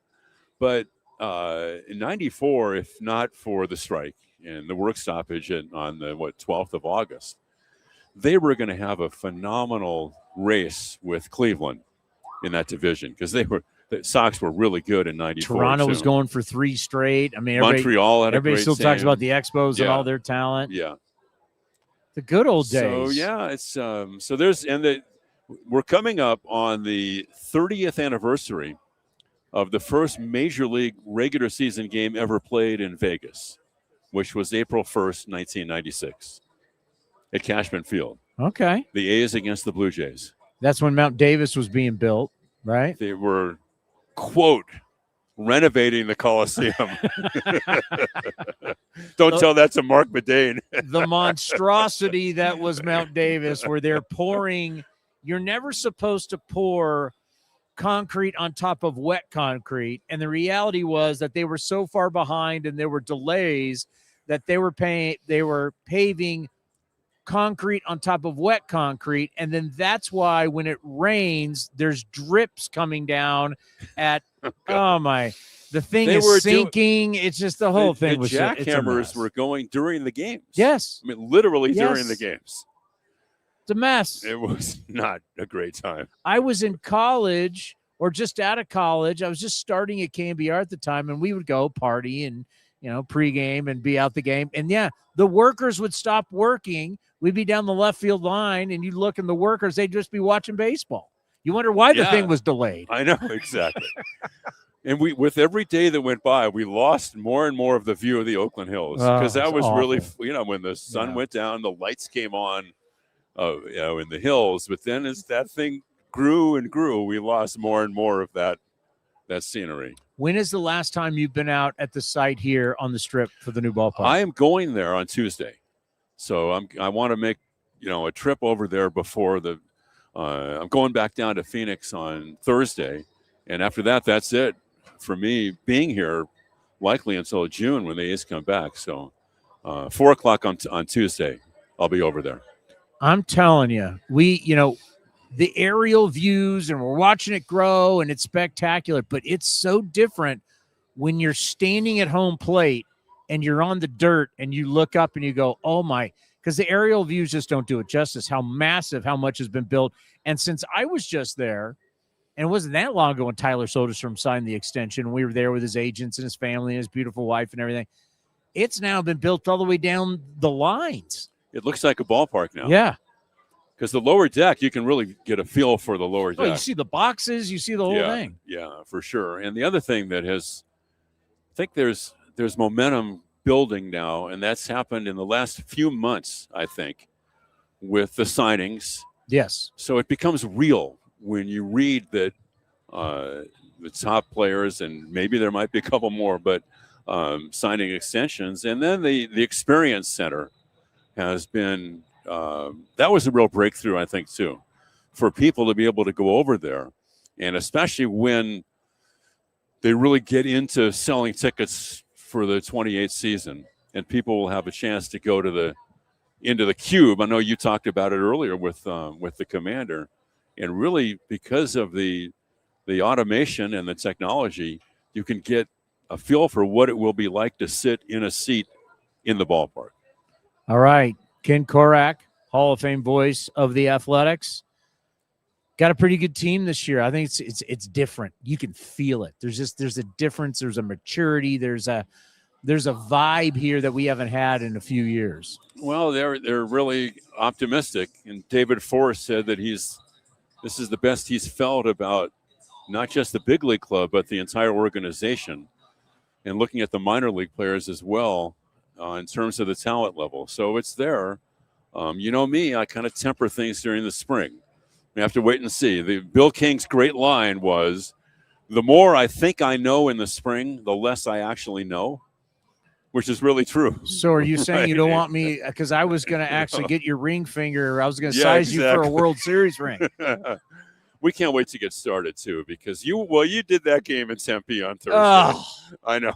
But in '94, if not for the strike and the work stoppage on the 12th of August, they were going to have a phenomenal race with Cleveland in that division, because the Sox were really good in '94. Toronto was going for 3 straight. I mean, Montreal had a great everybody still team. talks about the Expos and all their talent. Yeah. The good old days. So yeah, it's so there's we're coming up on the 30th anniversary of the first Major League regular season game ever played in Vegas, which was April 1st, 1996, at Cashman Field. Okay. The A's against the Blue Jays. That's when Mount Davis was being built, right? They were, quote, renovating the Coliseum. Don't tell that to Marc Badain. The monstrosity that was Mount Davis, where they're pouring. You're never supposed to pour concrete on top of wet concrete. And the reality was that they were so far behind and there were delays that they were paving concrete on top of wet concrete. And then that's why when it rains, there's drips coming down at, the thing is sinking. It's just the whole thing was jackhammers were going during the games. Yes. I mean, literally during the games. It's a mess. It was not a great time. I was in college or just out of college. I was just starting at KMBR at the time, and we would go party and, pregame and be out the game. And, the workers would stop working. We'd be down the left field line, and you'd look, and the workers, they'd just be watching baseball. You wonder why the thing was delayed. I know, exactly. And with every day that went by, we lost more and more of the view of the Oakland Hills because that was awful. Really, when the sun went down, the lights came on. In the hills, but then as that thing grew and grew, we lost more and more of that scenery. When is the last time you've been out at the site here on the Strip for the new ballpark? I am going there on Tuesday, so I want to make a trip over there before I'm going back down to Phoenix on Thursday, and after that, that's it for me being here, likely until June when the A's come back. So 4:00 on Tuesday, I'll be over there. I'm telling you, the aerial views and we're watching it grow and it's spectacular, but it's so different when you're standing at home plate and you're on the dirt and you look up and you go, oh my, because the aerial views just don't do it justice, how much has been built. And since I was just there, and it wasn't that long ago when Tyler Soderstrom signed the extension, we were there with his agents and his family and his beautiful wife and everything. It's now been built all the way down the lines. It looks like a ballpark now. Yeah. Because the lower deck, you can really get a feel for the lower deck. You see the boxes, you see the whole thing. Yeah, for sure. And the other thing that I think there's momentum building now, and that's happened in the last few months, I think, with the signings. Yes. So it becomes real when you read that the top players, and maybe there might be a couple more, but signing extensions. And then the Experience Center has been that was a real breakthrough, I think, too, for people to be able to go over there, and especially when they really get into selling tickets for the 28th season, and people will have a chance to go into the cube. I know you talked about it earlier with the Commander, and really because of the automation and the technology, you can get a feel for what it will be like to sit in a seat in the ballpark. All right. Ken Korach, Hall of Fame voice of the Athletics. Got a pretty good team this year. I think it's different. You can feel it. There's a difference. There's a maturity. There's a vibe here that we haven't had in a few years. Well, they're really optimistic. And David Forrest said that this is the best he's felt about not just the big league club, but the entire organization. And looking at the minor league players as well, in terms of the talent level. So it's there. You know me, I kind of temper things during the spring. We have to wait and see. Bill King's great line was, the more I think I know in the spring, the less I actually know, which is really true. So are you saying you don't want me, because I was going to actually get your ring finger. I was going to size you for a World Series ring. We can't wait to get started, too, because you did that game in Tempe on Thursday. Oh. I know.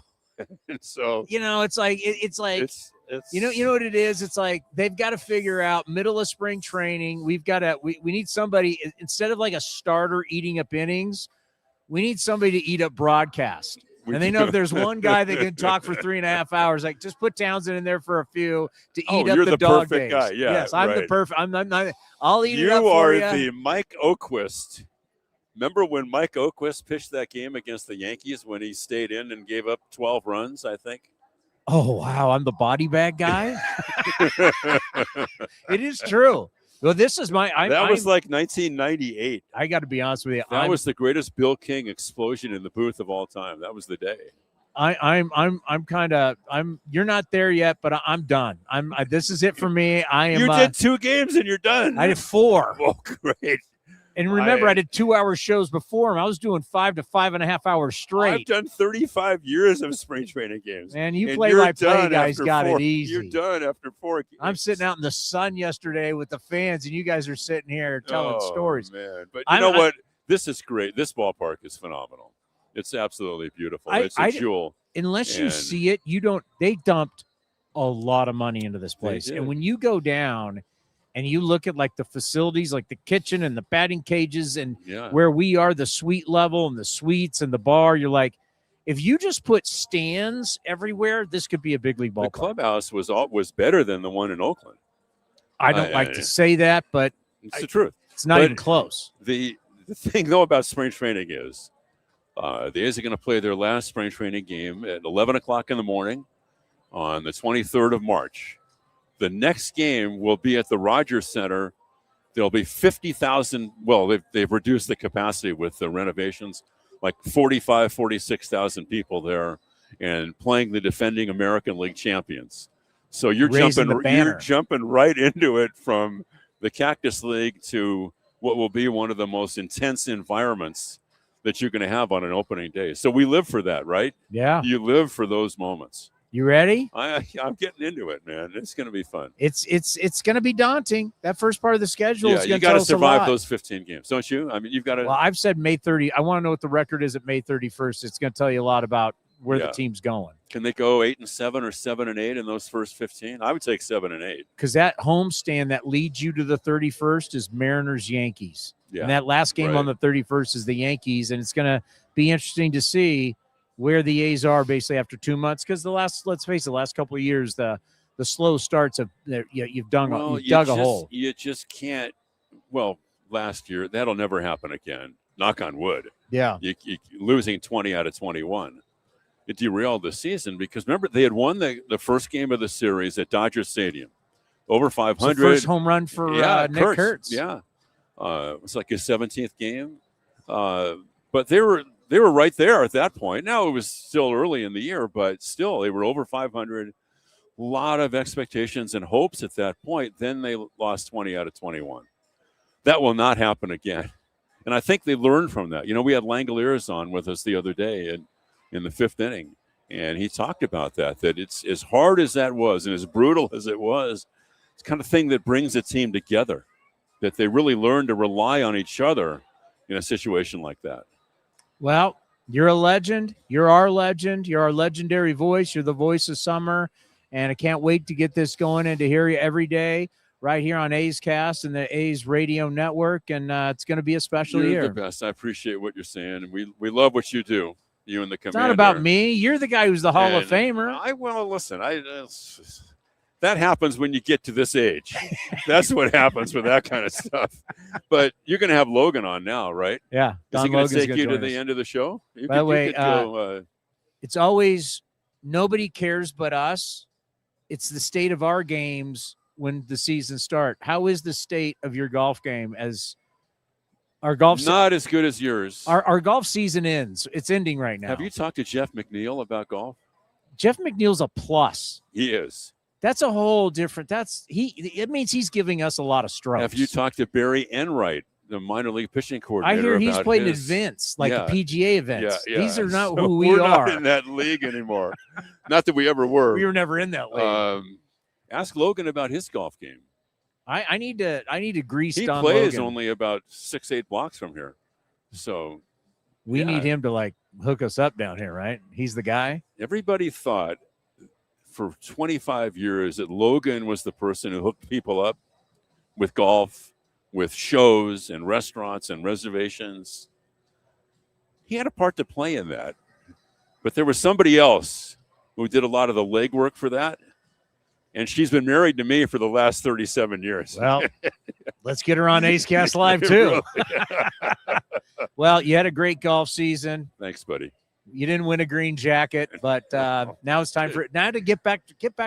And so it's like you know what it is. It's like they've got to figure out middle of spring training. We need somebody, instead of like a starter eating up innings, we need somebody to eat up broadcast. And they know if there's one guy that can talk for 3.5 hours, like just put Townsend in there for a few to eat up the dog days. Guy. Yeah, yes, I'm the perfect. I'm not. I'll eat it up You for are you. the Mike Oquist. Remember when Mike Oquist pitched that game against the Yankees when he stayed in and gave up 12 runs, I think? Oh, wow. I'm the body bag guy. It is true. Well, this is my. That was like 1998. I got to be honest with you. That was the greatest Bill King explosion in the booth of all time. That was the day. You're not there yet, but I'm done. This is it for me. You did 2 games and you're done. I did 4. Oh, great. And remember, I did 2-hour shows before him. I was doing 5 to 5.5 hours straight. I've done 35 years of spring training games. Man, you play-by-play guys got 4. it easy. You're done after 4 games. I'm sitting out in the sun yesterday with the fans, and you guys are sitting here telling stories. Man. But you know what? This is great. This ballpark is phenomenal. It's absolutely beautiful. It's a jewel. Unless you see it, you don't. They dumped a lot of money into this place. And when you go down and you look at like the facilities, like the kitchen and the batting cages and where we are, the suite level and the suites and the bar, you're like, if you just put stands everywhere, this could be a big league ballpark. The clubhouse was better than the one in Oakland. I don't like to say that, but it's the truth. It's not even close. The thing, though, about spring training is the A's are going to play their last spring training game at 11 o'clock in the morning on the 23rd of March. The next game will be at the Rogers Center. There'll be 50,000. Well, they've reduced the capacity with the renovations, like 45, 46,000 people there and playing the defending American League champions. So you're jumping right into it from the Cactus League to what will be one of the most intense environments that you're going to have on an opening day. So we live for that, right? Yeah. You live for those moments. You ready? I'm getting into it, man. It's going to be fun. It's going to be daunting. That first part of the schedule is going to you got to survive those 15 games, don't you? I mean, you've got to. Well, I've said May 30. I want to know what the record is at May 31st. It's going to tell you a lot about where the team's going. Can they go 8-7 or 7-8 in those first 15? I would take 7-8. Because that homestand that leads you to the 31st is Mariners-Yankees. Yeah. And that last game on the 31st is the Yankees. And it's going to be interesting to see where the A's are basically after 2 months. Because let's face it, the last couple of years, the slow starts of you've dug a hole. You just can't. Well, last year, that'll never happen again. Knock on wood. Yeah. You losing 20 out of 21. It derailed the season because remember they had won the first game of the series at Dodger Stadium, over 500. First home run for Nick Kurtz. Yeah, it was like his 17th game, but they were right there at that point. Now it was still early in the year, but still they were over 500. A lot of expectations and hopes at that point. Then they lost 20 out of 21. That will not happen again, and I think they learned from that. You know, we had Langoliers on with us the other day, and in the 5th inning. And he talked about that it's as hard as that was and as brutal as it was, it's kind of thing that brings a team together, that they really learn to rely on each other in a situation like that. Well, you're a legend. You're our legend. You're our legendary voice. You're the voice of summer. And I can't wait to get this going and to hear you every day right here on A's Cast and the A's Radio Network. And it's going to be a special year. You're the best. I appreciate what you're saying. And we love what you do. You and the commander. It's not about me. You're the guy who's the Hall of Famer. Listen. That happens when you get to this age. That's what happens with that kind of stuff. But you're going to have Logan on now, right? Yeah. Is he going to take you to the end of the show? By the way, it's always nobody cares but us. It's the state of our games when the season starts. How is the state of your golf game as our golf not as good as yours? Our golf season ends. It's ending right now. Have you talked to Jeff McNeil about golf? Jeff McNeil's a plus. He is. That's a whole different. It means he's giving us a lot of strokes. Have you talked to Barry Enright, the minor league pitching coordinator? I hear he's played in events like the PGA events. Yeah. These are not who we are. We're not in that league anymore. Not that we ever were. We were never in that league. Ask Logan about his golf game. I need to grease. He Don plays Logan. only about 6-8 blocks from here, so we need him to hook us up down here, right? He's the guy. Everybody thought for 25 years that Logan was the person who hooked people up with golf, with shows and restaurants and reservations. He had a part to play in that, but there was somebody else who did a lot of the legwork for that. And she's been married to me for the last 37 years. Well, let's get her on A's Cast Live, too. Well, you had a great golf season. Thanks, buddy. You didn't win a green jacket, but now it's time to get back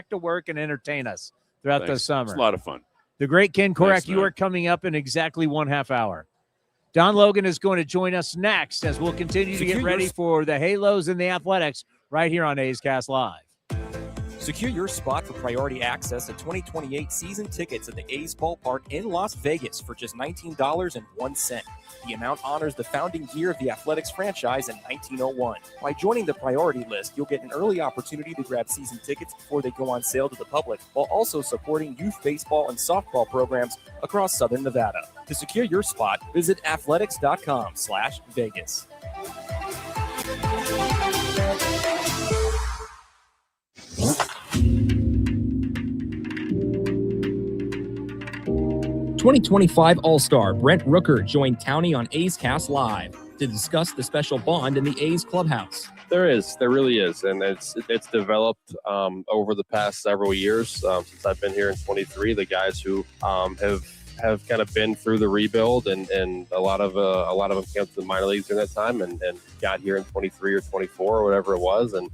to work and entertain us throughout the summer. It's a lot of fun. The great Ken Korach, Thanks, you man. are coming up in exactly 1/2 hour. Don Logan is going to join us next as we'll continue to get ready for the Halos and the Athletics right here on A's Cast Live. Secure your spot for priority access to 2028 season tickets at the A's Ballpark in Las Vegas for just $19.01. The amount honors the founding year of the Athletics franchise in 1901. By joining the priority list, you'll get an early opportunity to grab season tickets before they go on sale to the public, while also supporting youth baseball and softball programs across Southern Nevada. To secure your spot, visit athletics.com/Vegas. 2025 All-Star Brent Rooker joined Towny on A's Cast Live to discuss the special bond in the A's clubhouse. There really is, and it's developed over the past several years since I've been here in 23. The guys who have kind of been through the rebuild, and a lot of them came to the minor leagues during that time and got here in 23 or 24 or whatever it was, and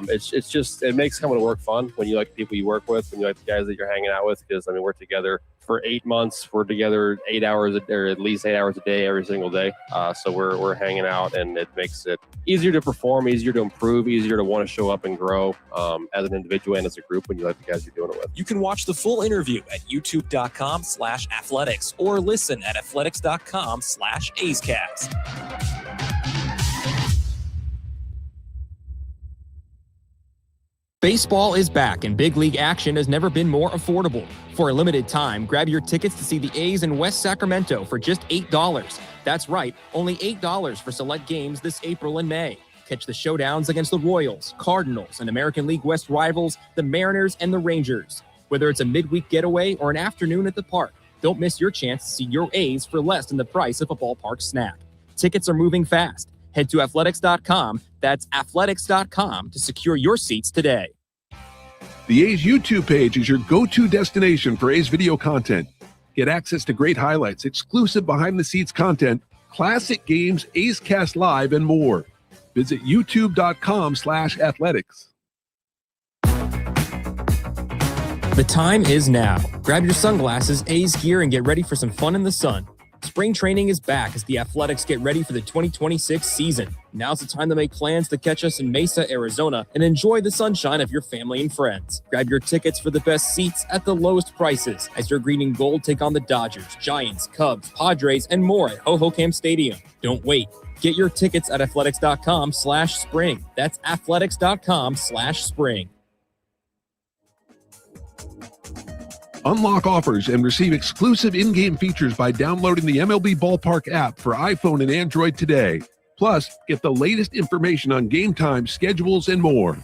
it makes coming to work fun when you like the people you work with, when you like the guys that you're hanging out with, because we're together for 8 months. We're together 8 hours or at least 8 hours a day every single day. So we're hanging out, and it makes it easier to perform, easier to improve, easier to want to show up and grow as an individual and as a group when you like the guys you're doing it with. You can watch the full interview at youtube.com/athletics or listen at athletics.com/A'sCast. Baseball is back, and big league action has never been more affordable. For a limited time, grab your tickets to see the A's in West Sacramento for just $8. That's right, only $8 for select games this April and May. Catch the showdowns against the Royals, Cardinals, and American League West rivals, the Mariners and the Rangers. Whether it's a midweek getaway or an afternoon at the park, don't miss your chance to see your A's for less than the price of a ballpark snack. Tickets are moving fast. Head to athletics.com, that's athletics.com, to secure your seats today. The A's YouTube page is your go-to destination for A's video content. Get access to great highlights, exclusive behind-the-scenes content, classic games, A's Cast Live, and more. Visit youtube.com/athletics. The time is now. Grab your sunglasses, A's gear, and get ready for some fun in the sun. Spring training is back as the Athletics get ready for the 2026 season. Now's the time to make plans to catch us in Mesa, Arizona, and enjoy the sunshine of your family and friends. Grab your tickets for the best seats at the lowest prices as your green and gold take on the Dodgers, Giants, Cubs, Padres, and more at Ho-Ho-Cam Stadium. Don't wait. Get your tickets at athletics.com/spring. That's athletics.com/spring. Unlock offers and receive exclusive in-game features by downloading the MLB Ballpark app for iPhone and Android today. Plus, get the latest information on game time, schedules, and more.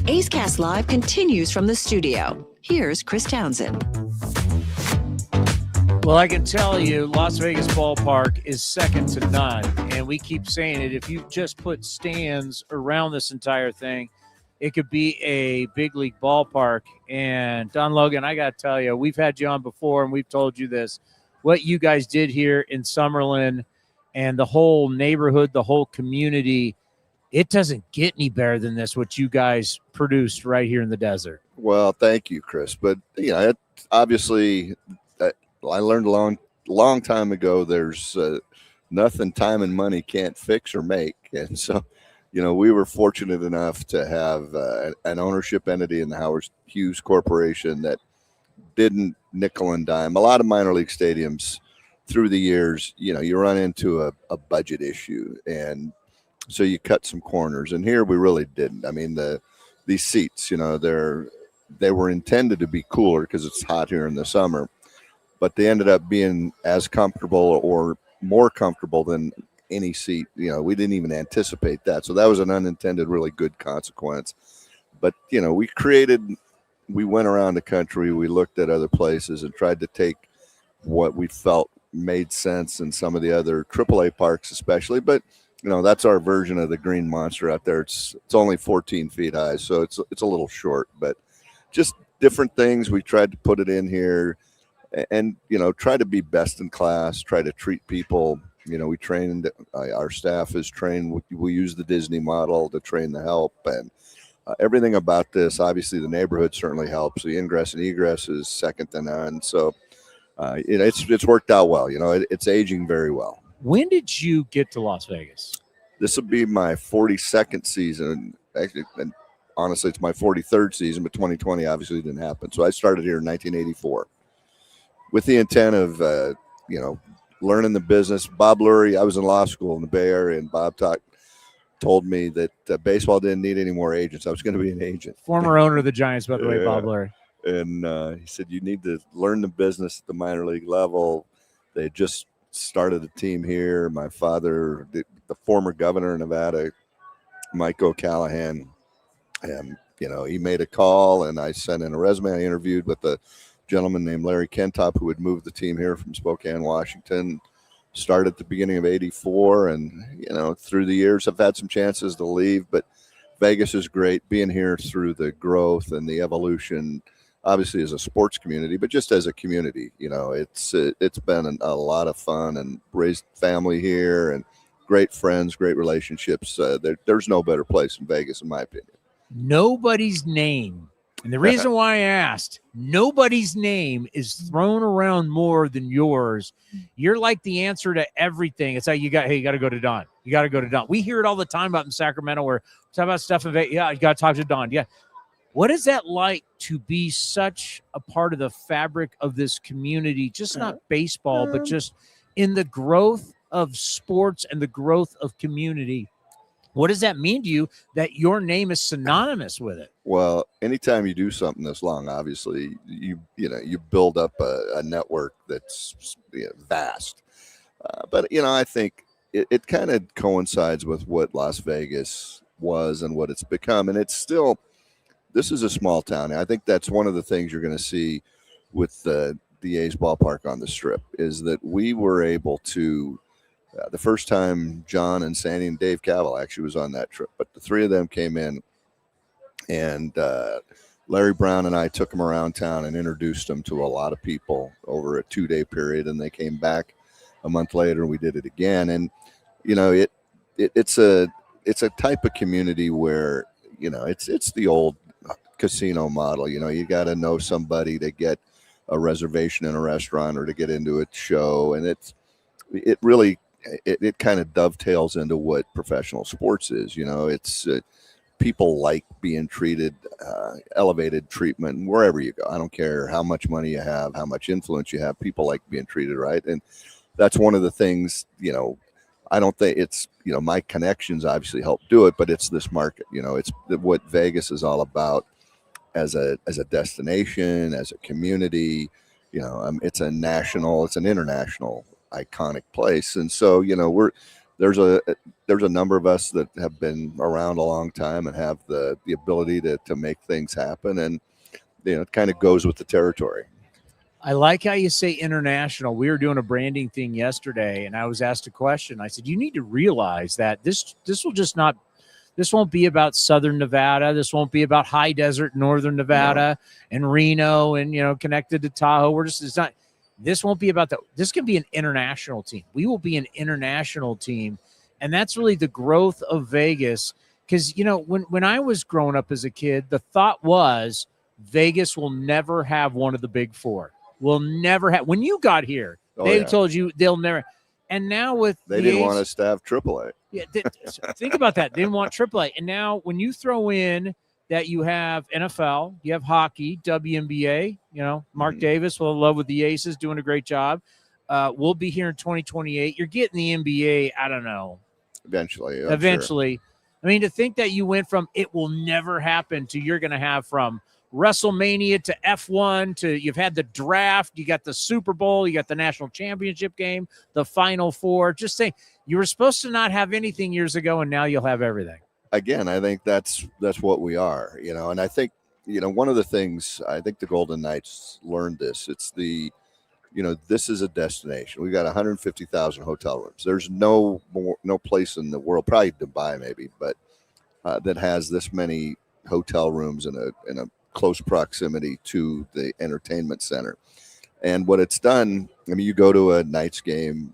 A's Cast Live continues from the studio. Here's Chris Townsend. Well, I can tell you Las Vegas Ballpark is second to none, and we keep saying it. If you just put stands around this entire thing, it could be a big league ballpark. And Don Logan, I got to tell you, we've had you on before, and we've told you this. What you guys did here in Summerlin and the whole neighborhood, the whole community, it doesn't get any better than this, what you guys produced right here in the desert. Well, thank you, Chris. But, it obviously – I learned a long time ago there's nothing time and money can't fix or make. And so, we were fortunate enough to have an ownership entity in the Howard Hughes Corporation that didn't nickel and dime. A lot of minor league stadiums through the years, you run into a budget issue. And so you cut some corners. And here we really didn't. I mean, these seats, they were intended to be cooler because it's hot here in the summer. But they ended up being as comfortable or more comfortable than any seat. We didn't even anticipate that. So that was an unintended, really good consequence. But, we went around the country, we looked at other places and tried to take what we felt made sense in some of the other AAA parks especially. But, that's our version of the Green Monster out there. It's only 14 feet high, so it's a little short. But just different things. We tried to put it in here. and try to be best in class, try to treat people. We train, our staff is trained. We use the Disney model to train the help, and everything about this. Obviously, the neighborhood certainly helps. The ingress and egress is second to none. So, it's worked out well. It's aging very well. When did you get to Las Vegas? This will be my 42nd season. Actually, and honestly, it's my 43rd season, but 2020 obviously didn't happen. So I started here in 1984 with the intent of, learning the business. Bob Lurie, I was in law school in the Bay Area, and Bob told me that baseball didn't need any more agents. I was going to be an agent. Former owner of the Giants, by the way, Bob Lurie. And he said, you need to learn the business at the minor league level. They had just started a team here. My father, the former governor of Nevada, Mike O'Callahan, and he made a call, and I sent in a resume. I interviewed with a gentleman named Larry Kentop, who had moved the team here from Spokane, Washington. Started at the beginning of '84, and through the years I've had some chances to leave, but Vegas is great. Being here through the growth and the evolution, obviously as a sports community, but just as a community, it's been a lot of fun, and raised family here and great friends, great relationships. There's no better place in Vegas, in my opinion. Nobody's name, and the reason why I asked, nobody's name is thrown around more than yours. You're like the answer to everything. It's like you got to go to Don. You got to go to Don. We hear it all the time out in Sacramento where we talk about stuff in Vegas. Yeah, you got to talk to Don. Yeah. What is that like to be such a part of the fabric of this community, just not baseball, but just in the growth of sports and the growth of community? What does that mean to you that your name is synonymous with it? Well, anytime you do something this long, obviously you build up a network that's vast. But I think it kind of coincides with what Las Vegas was and what it's become, and it's still. This is a small town. I think that's one of the things you're going to see with the A's ballpark on the Strip is that we were able to. The first time John and Sandy and Dave Cavell actually was on that trip, but the three of them came in, and Larry Brown and I took them around town and introduced them to a lot of people over a 2-day period, and they came back a month later and we did it again. And it's a type of community where it's the old casino model. You got to know somebody to get a reservation in a restaurant or to get into a show, and it really kind of dovetails into what professional sports is. It's people like being treated, elevated treatment wherever you go. I don't care how much money you have, how much influence you have. People like being treated right, and that's one of the things. I don't think it's my connections obviously help do it, but it's this market. It's what Vegas is all about as a destination, as a community. It's an international iconic place, and so there's a number of us that have been around a long time and have the ability to make things happen, and it kind of goes with the territory. I like how you say international. We were doing a branding thing yesterday, and I was asked a question. I said, you need to realize that this won't be about Southern Nevada. This won't be about high desert Northern Nevada and Reno and, connected to Tahoe. This won't be about that. This can be an international team. We will be an international team. And that's really the growth of Vegas. Because, when I was growing up as a kid, the thought was Vegas will never have one of the big four. We'll never have. When you got here, they told you they'll never. And now they didn't want us to have AAA. Yeah, think about that. They didn't want AAA. And now when you throw in that you have NFL, you have hockey, WNBA, Marc Davis will love with the Aces, doing a great job. We'll be here in 2028. You're getting the NBA, I don't know. Eventually. Sure. I mean, to think that you went from it will never happen to you're going to have from WrestleMania to F1 to you've had the draft, you got the Super Bowl, you got the national championship game, the Final Four. Just saying, you were supposed to not have anything years ago, and now you'll have everything. Again, I think that's what we are, and I think, one of the things I think the Golden Knights learned this. It's this is a destination. We got 150,000 hotel rooms. There's no place in the world, probably Dubai maybe, but that has this many hotel rooms in a close proximity to the entertainment center. And what it's done, I mean, you go to a Knights game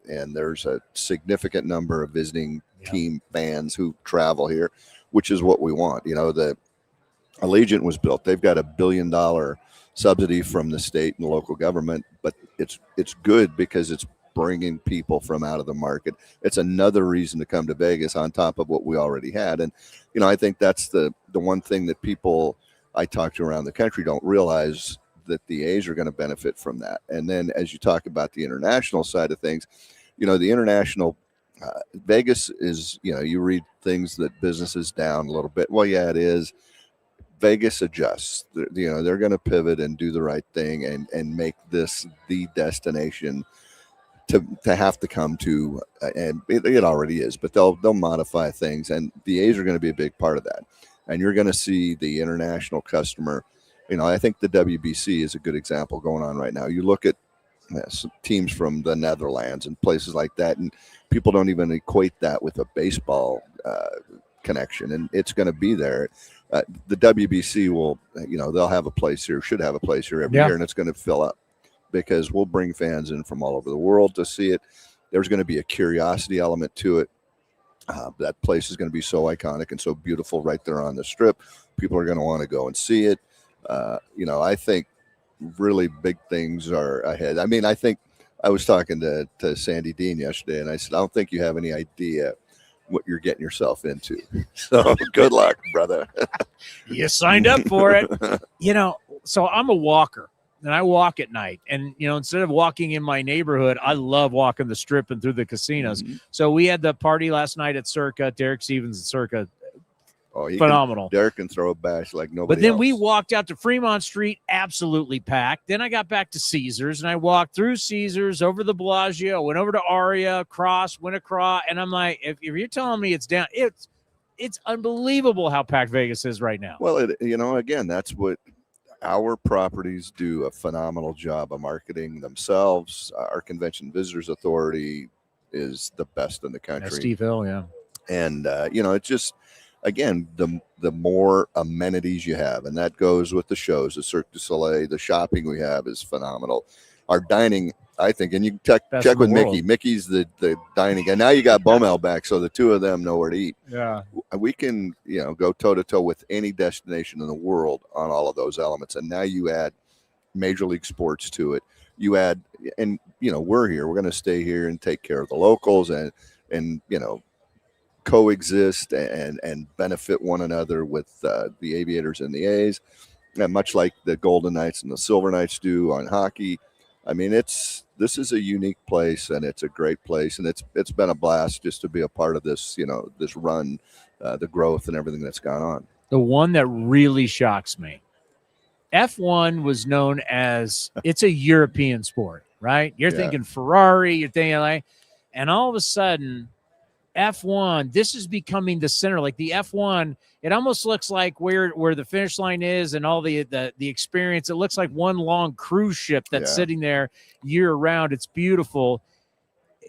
and there's a significant number of visiting team fans who travel here, which is what we want. You know, the Allegiant was built. They've got $1 billion subsidy from the state and the local government, but it's good because it's bringing people from out of the market. It's another reason to come to Vegas on top of what we already had. And, you know, I think that's the one thing that people I talk to around the country don't realize, that the A's are going to benefit from that. And then as you talk about the international side of things, you know, the international Vegas is, you know, you read things that business is down a little bit. Well, yeah, it is. Vegas adjusts. You know, they're going to pivot and do the right thing and make this the destination to have to come to, and it already is, but they'll modify things, and the A's are going to be a big part of that. And you're going to see the international customer. You know, I think the WBC is a good example going on right now. You look at some teams from the Netherlands and places like that, and people don't even equate that with a baseball connection, and it's going to be there. The WBC will, you know, they'll have a place here, should have a place here every year, and it's going to fill up because we'll bring fans in from all over the world to see it. There's going to be a curiosity element to it. That place is going to be so iconic and so beautiful right there on the Strip. People are going to want to go and see it. You know, I think really big things are ahead. I mean, I think I was talking to Sandy Dean yesterday, and I said, I don't think you have any idea what you're getting yourself into. So good luck, brother. You signed up for it. You know, so I'm a walker, and I walk at night. And, you know, instead of walking in my neighborhood, I love walking the Strip and through the casinos. Mm-hmm. So we had the party last night at Circa, Derek Stevens at Circa. Oh, phenomenal. Derek can throw a bash like nobody But then else. we walked out to Fremont Street, absolutely packed. Then I got back to Caesars, and I walked through Caesars, over the Bellagio, went over to Aria, went across, and I'm like, if you're telling me it's down, it's unbelievable how packed Vegas is right now. Well, you know, again, that's what our properties do a phenomenal job of marketing themselves. Our Convention Visitors Authority is the best in the country. Yeah, Steve Hill, yeah. And, you know, it's just, again, the more amenities you have, and that goes with the shows, the Cirque du Soleil, the shopping we have is phenomenal. Our dining, I think, and you can check with Mickey. Mickey's the dining, and now you got Bomel back, so the two of them know where to eat. Yeah, we can, you know, go toe to toe with any destination in the world on all of those elements, and now you add Major League Sports to it. You add, and you know, we're here. We're going to stay here and take care of the locals, and you know, coexist and benefit one another with the Aviators and the A's, and much like the Golden Knights and the Silver Knights do on hockey. I mean, this is a unique place, and it's a great place, and it's been a blast just to be a part of this, you know, this run, the growth and everything that's gone on. The one that really shocks me, F1 was known as, it's a European sport, right? You're thinking Ferrari, you're thinking like, and all of a sudden F1, this is becoming the center. Like the F1, it almost looks like where the finish line is and all the experience. It looks like one long cruise ship that's sitting there year round. It's beautiful.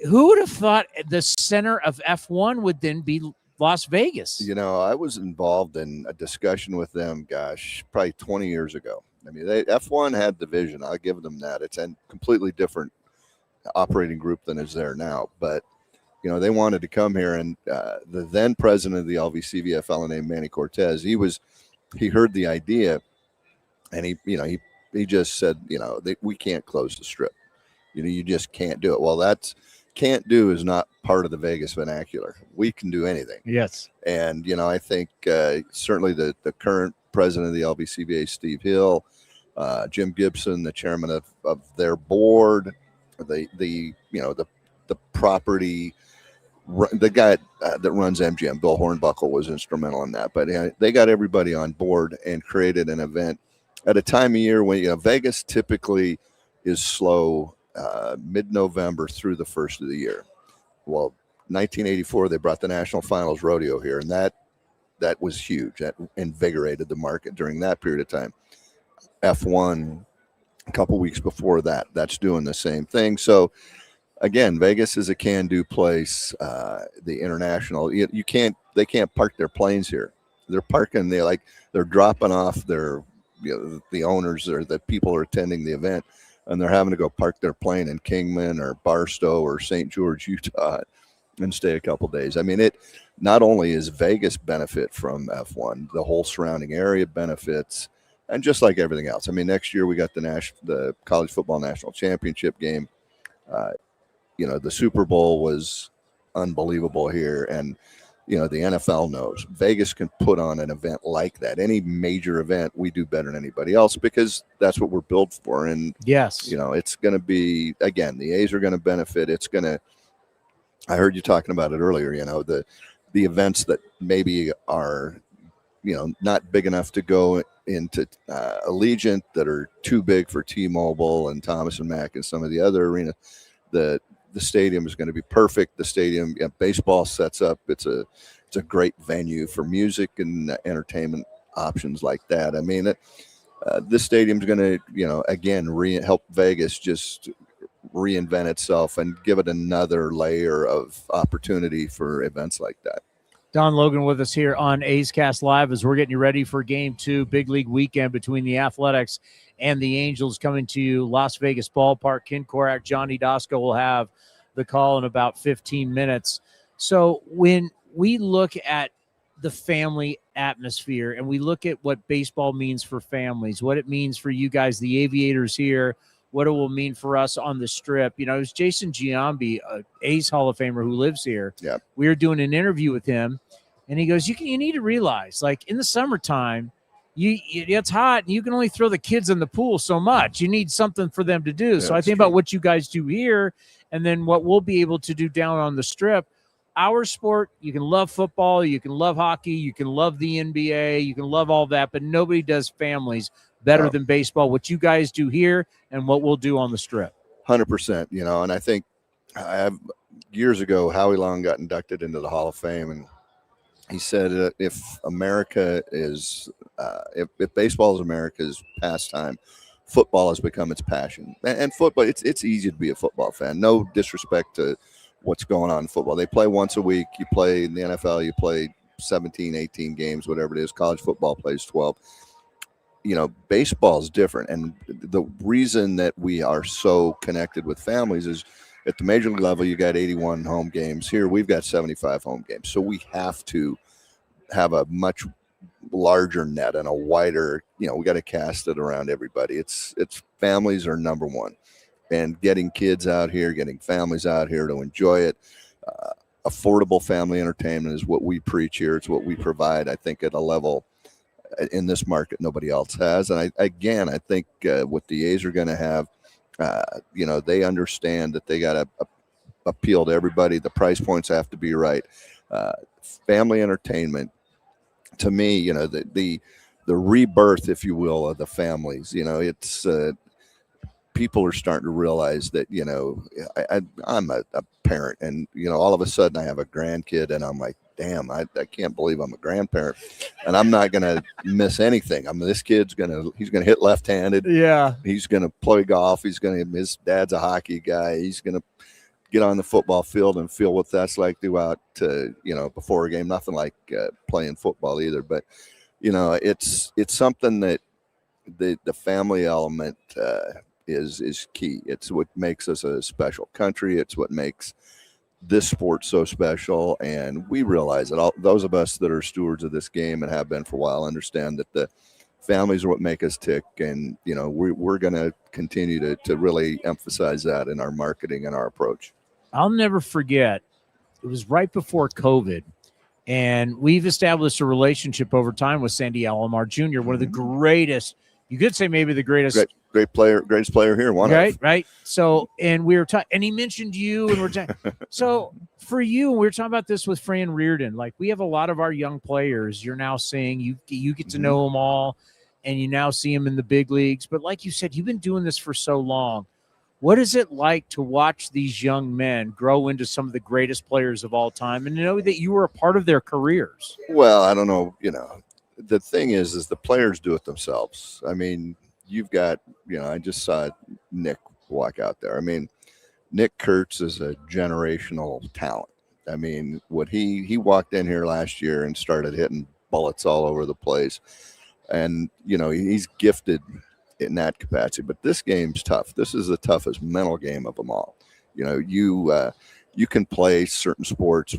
Who would have thought the center of F1 would then be Las Vegas? You know, I was involved in a discussion with them, gosh, probably 20 years ago. I mean, F1 had the vision. I'll give them that. It's a completely different operating group than is there now, but you know, they wanted to come here, and the then president of the LVCVA, a fellow named Manny Cortez, he heard the idea, and he just said, you know, we can't close the Strip. You know, you just can't do it. Well, that's can't do is not part of the Vegas vernacular. We can do anything. Yes. And, you know, I think certainly the current president of the LVCVA, Steve Hill, Jim Gibson, the chairman of their board, the property, the guy that runs MGM, Bill Hornbuckle, was instrumental in that. But they got everybody on board and created an event at a time of year when, you know, Vegas typically is slow mid-November through the first of the year. Well, 1984, they brought the National Finals Rodeo here, and that was huge. That invigorated the market during that period of time. F1, a couple weeks before that, that's doing the same thing. So, again, Vegas is a can-do place. The international, they can't park their planes here. They're parking, they're dropping off their, you know, the owners or the people who are attending the event. and they're having to go park their plane in Kingman or Barstow or St. George, Utah, and stay a couple days. I mean, it not only is Vegas benefit from F1, the whole surrounding area benefits, and just like everything else. I mean, next year we got the college football national championship game. The Super Bowl was unbelievable here, and the NFL knows Vegas can put on an event like that. Any major event, we do better than anybody else because that's what we're built for. And yes, it's going to be, again, the A's are going to benefit. It's going to, I heard you talking about it earlier, the events that maybe are, not big enough to go into Allegiant, that are too big for T-Mobile and Thomas and Mack and some of the other arenas. The stadium is going to be perfect. The stadium, baseball sets up. It's a great venue for music and entertainment options like that. I mean, this stadium's going to, again, help Vegas just reinvent itself and give it another layer of opportunity for events like that. Don Logan with us here on A's Cast Live as we're getting you ready for Game 2, big league weekend between the Athletics and the Angels, coming to you Las Vegas Ballpark. Ken Korach, Johnny Dosco will have the call in about 15 minutes. So when we look at the family atmosphere and we look at what baseball means for families, what it means for you guys, the Aviators here, what it will mean for us on the Strip. It was Jason Giambi, A's Hall of Famer who lives here. Yeah. We were doing an interview with him, and he goes, you need to realize, like, in the summertime, it's hot, and you can only throw the kids in the pool so much. You need something for them to do. So I think about what you guys do here and then what we'll be able to do down on the Strip. Our sport, you can love football, you can love hockey, you can love the NBA, you can love all that, but nobody does families better than baseball. What you guys do here and what we'll do on the Strip. 100%, and I think years ago, Howie Long got inducted into the Hall of Fame, and he said, if America is, if baseball is America's pastime, football has become its passion. And football, it's easy to be a football fan. No disrespect to what's going on in football. They play once a week. You play in the NFL, you play 17, 18 games, whatever it is. College football plays 12. Baseball is different. And the reason that we are so connected with families is at the major league level, you got 81 home games. Here, we've got 75 home games. So we have to have a much larger net and a wider, we got to cast it around everybody. It's families are number one. And getting kids out here, getting families out here to enjoy it. Affordable family entertainment is what we preach here. It's what we provide, I think, at a level in this market nobody else has. And I think what the A's are going to have, they understand that they got to appeal to everybody. The price points have to be right. Family entertainment, to me, the rebirth, if you will, of the families. It's people are starting to realize that I'm a parent, and all of a sudden I have a grandkid, and I'm like, damn, I can't believe I'm a grandparent, and I'm not gonna miss anything. This kid's he's gonna hit left-handed. Yeah, he's gonna play golf. His dad's a hockey guy. He's gonna get on the football field and feel what that's like throughout before a game. Nothing like playing football either, but it's something that the family element is key. It's what makes us a special country. It's what makes this sport so special, and we realize that those of us that are stewards of this game and have been for a while understand that the families are what make us tick, and we're going to continue to really emphasize that in our marketing and our approach. I'll never forget, it was right before COVID, and we've established a relationship over time with Sandy Alomar Jr., one of the greatest, you could say maybe the greatest greatest player here, right. So, and we were talking, and he mentioned you, and we're talking. So, for you, we were talking about this with Fran Riordan. Like, we have a lot of our young players. You're now saying you get to know them all, and you now see them in the big leagues. But like you said, you've been doing this for so long. What is it like to watch these young men grow into some of the greatest players of all time, and to know that you were a part of their careers? Well, I don't know. The thing is the players do it themselves. I mean, you've got, I just saw Nick walk out there. I mean, Nick Kurtz is a generational talent. I mean, what he walked in here last year and started hitting bullets all over the place. And, he's gifted in that capacity. But this game's tough. This is the toughest mental game of them all. You know, you can play certain sports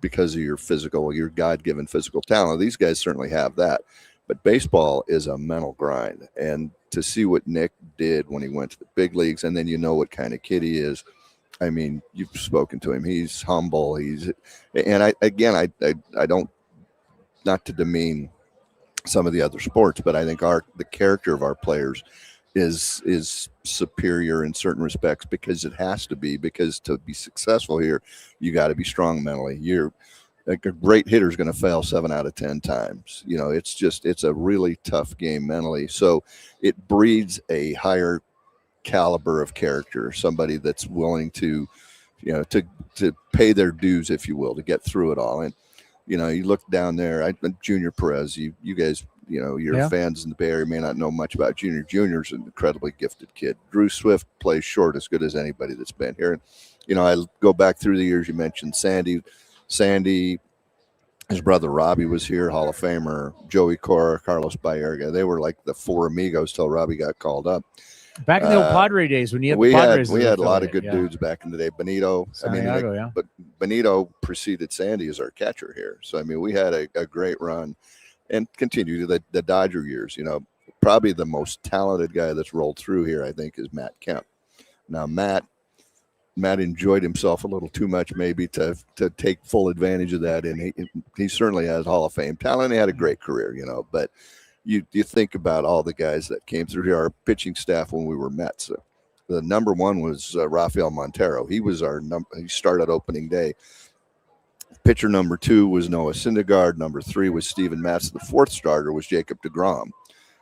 because of your God-given physical talent. These guys certainly have that. But baseball is a mental grind. And to see what Nick did when he went to the big leagues, and then you know what kind of kid he is. I mean, you've spoken to him. He's humble. I don't, not to demean some of the other sports, but I think the character of our players is superior in certain respects, because it has to be, because to be successful here, you got to be strong mentally. You're like, a great hitter is going to fail 7 out of 10 times. You know, it's a really tough game mentally. So it breeds a higher caliber of character, somebody that's willing to, you know, to pay their dues, if you will, to get through it all. And, you know, you look down there, Junior Perez, you guys, you know, your fans in the Bay Area may not know much about Junior. Junior's an incredibly gifted kid. Drew Swift plays short as good as anybody that's been here. And, you know, I go back through the years, you mentioned Sandy, his brother Robbie was here, Hall of Famer, Joey Korach, Carlos Baerga. They were like the four amigos till Robbie got called up. Back in the old Padre days, when you had we the Padres, had a lot of good dudes back in the day. Benito, but Benito preceded Sandy as our catcher here. So, I mean, we had a great run and continue the Dodger years. You know, probably the most talented guy that's rolled through here, I think, is Matt Kemp. Now, Matt enjoyed himself a little too much, maybe, to take full advantage of that. And he certainly has Hall of Fame talent. He had a great career, you know, but you think about all the guys that came through here, our pitching staff when we were Mets. The number one was Rafael Montero. He was he started opening day. Pitcher number 2 was Noah Syndergaard. Number 3 was Steven Matz. The 4th starter was Jacob deGrom.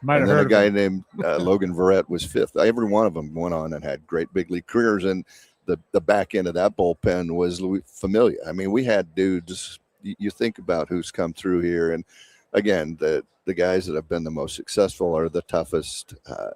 And then a guy named Logan Verrett was 5th. Every one of them went on and had great big league careers. And the back end of that bullpen was Luis Familia. I mean, we had dudes. You think about who's come through here, and again, the guys that have been the most successful are the toughest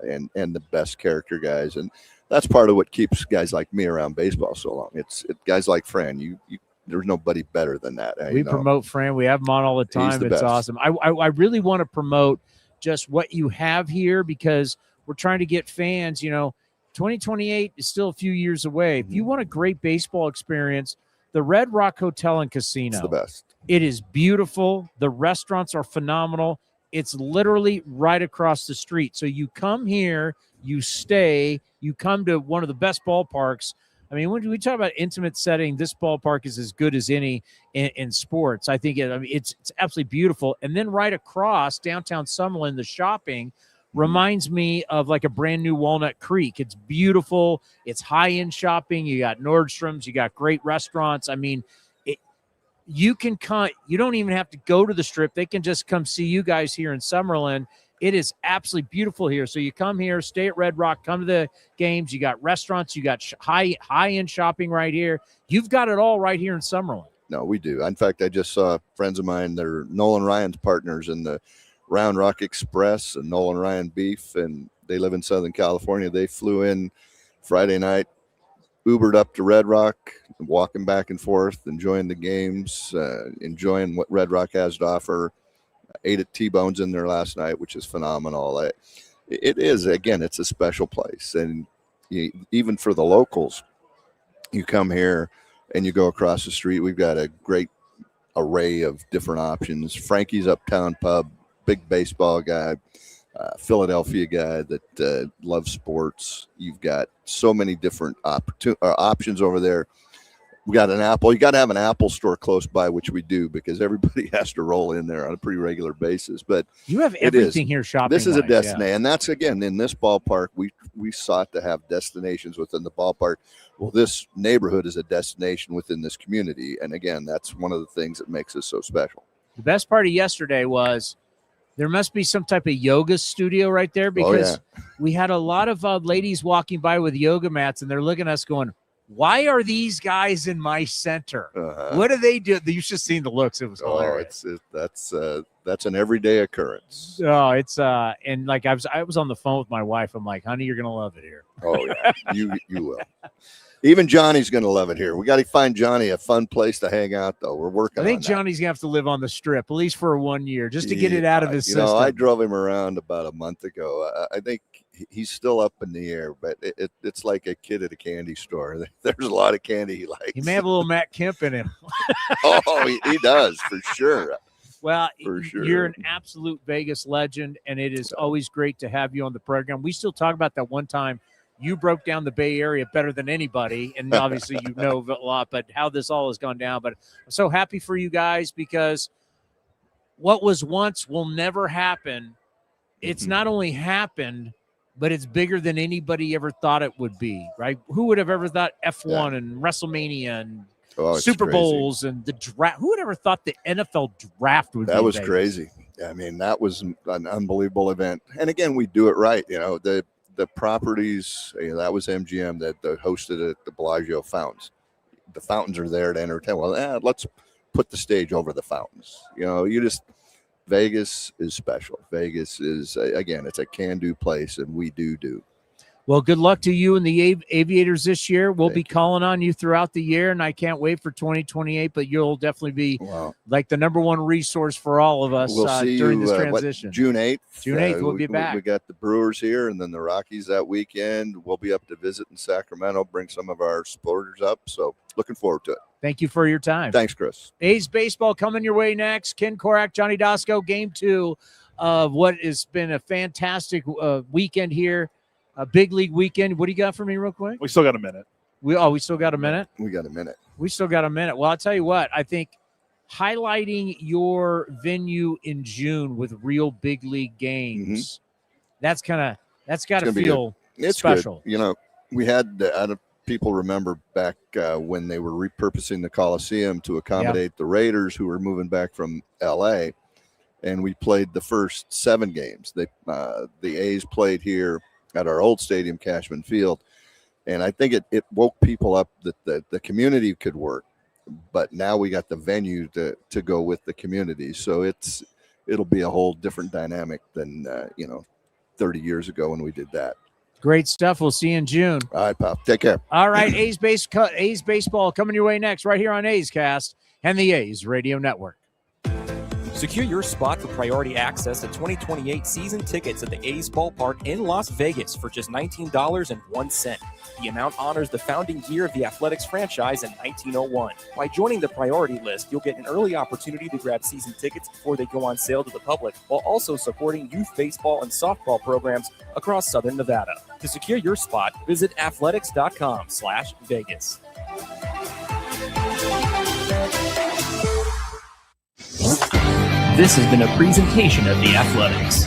and the best character guys, and that's part of what keeps guys like me around baseball so long. It's guys like Fran. There's nobody better than that. We promote Fran. We have him on all the time. It's awesome. I really want to promote just what you have here, because we're trying to get fans. You know, 2028 is still a few years away. If you want a great baseball experience, the Red Rock Hotel and Casino. It's the best. It is beautiful. The restaurants are phenomenal. It's literally right across the street. So you come here, you stay, you come to one of the best ballparks. I mean, when we talk about intimate setting, this ballpark is as good as any in sports. I think it's absolutely beautiful. And then right across downtown Summerlin, the shopping reminds me of like a brand new Walnut Creek. It's beautiful. It's high-end shopping. You got Nordstrom's. You got great restaurants. I mean, you can come. You don't even have to go to the Strip. They can just come see you guys here in Summerlin. It is absolutely beautiful here. So you come here, stay at Red Rock, come to the games. You got restaurants. You got high-end shopping right here. You've got it all right here in Summerlin. No, we do. In fact, I just saw friends of mine. They're Nolan Ryan's partners in the Round Rock Express and Nolan Ryan Beef, and they live in Southern California. They flew in Friday night, Ubered up to Red Rock, walking back and forth, enjoying the games, enjoying what Red Rock has to offer. Ate at T-Bones in there last night, which is phenomenal. It is, again, it's a special place. And even for the locals, you come here and you go across the street. We've got a great array of different options. Frankie's Uptown Pub, big baseball guy, Philadelphia guy that loves sports. You've got so many different options over there. We got an Apple. You got to have an Apple store close by, which we do, because everybody has to roll in there on a pretty regular basis. But you have everything here shopping. This is a destination, and that's, again, in this ballpark. We sought to have destinations within the ballpark. Well, this neighborhood is a destination within this community, and again, that's one of the things that makes us so special. The best part of yesterday was there must be some type of yoga studio right there, because we had a lot of ladies walking by with yoga mats, and they're looking at us going, why are these guys in my center? What do they do? You should have seen the looks. It was hilarious. That's an everyday occurrence. Oh, it's and like I was on the phone with my wife. I'm like, honey, you're gonna love it here. Oh yeah, you will. Even Johnny's going to love it here. We got to find Johnny a fun place to hang out, though. We're working on I think that. Johnny's gonna have to live on the Strip at least for 1 year just to get it out of his system. I drove him around about a month ago. I think he's still up in the air, but it's like a kid at a candy store. There's a lot of candy he likes. He may have a little Matt Kemp in him. Oh, he does for sure. Well, For sure. You're an absolute Vegas legend, and it is always great to have you on the program. We still talk about that one time you broke down the Bay Area better than anybody, and obviously you know a lot, but how this all has gone down. But I'm so happy for you guys because what was once will never happen. It's not only happened, but it's bigger than anybody ever thought it would be, right? Who would have ever thought F1 and WrestleMania and Super Bowls and the draft? Who would ever thought the NFL draft would be? That was Vegas? crazy. I mean, that was an unbelievable event. And again, we do it right. The properties, that was MGM that hosted at the Bellagio Fountains. The fountains are there to entertain. Well, let's put the stage over the fountains. Vegas is special. Vegas is, again, it's a can-do place, and we do. Well, good luck to you and the Aviators this year. We'll be calling on you throughout the year, and I can't wait for 2028, but you'll definitely be like the number one resource for all of us We'll see during you, this transition. June 8th. June 8th, we'll be back. We got the Brewers here and then the Rockies that weekend. We'll be up to visit in Sacramento, bring some of our supporters up. So looking forward to it. Thank you for your time. Thanks, Chris. A's baseball coming your way next. Ken Korach, Johnny Dasco, game 2 of what has been a fantastic weekend here. A big league weekend. What do you got for me real quick? We still got a minute. We still got a minute? We got a minute. We still got a minute. Well, I'll tell you what. I think highlighting your venue in June with real big league games, that's got to feel special. Good. We had people remember back when they were repurposing the Coliseum to accommodate the Raiders who were moving back from L.A., and we played the first 7 games. The A's played here at our old stadium, Cashman Field. And I think it woke people up that the community could work, but now we got the venue to go with the community. So it'll be a whole different dynamic than, 30 years ago when we did that. Great stuff. We'll see you in June. All right, pal. Take care. All right. A's baseball coming your way next right here on A's Cast and the A's Radio Network. Secure your spot for priority access to 2028 season tickets at the A's Ballpark in Las Vegas for just $19.01. The amount honors the founding year of the Athletics franchise in 1901. By joining the priority list, you'll get an early opportunity to grab season tickets before they go on sale to the public, while also supporting youth baseball and softball programs across Southern Nevada. To secure your spot, visit athletics.com/Vegas. This has been a presentation of The Athletics.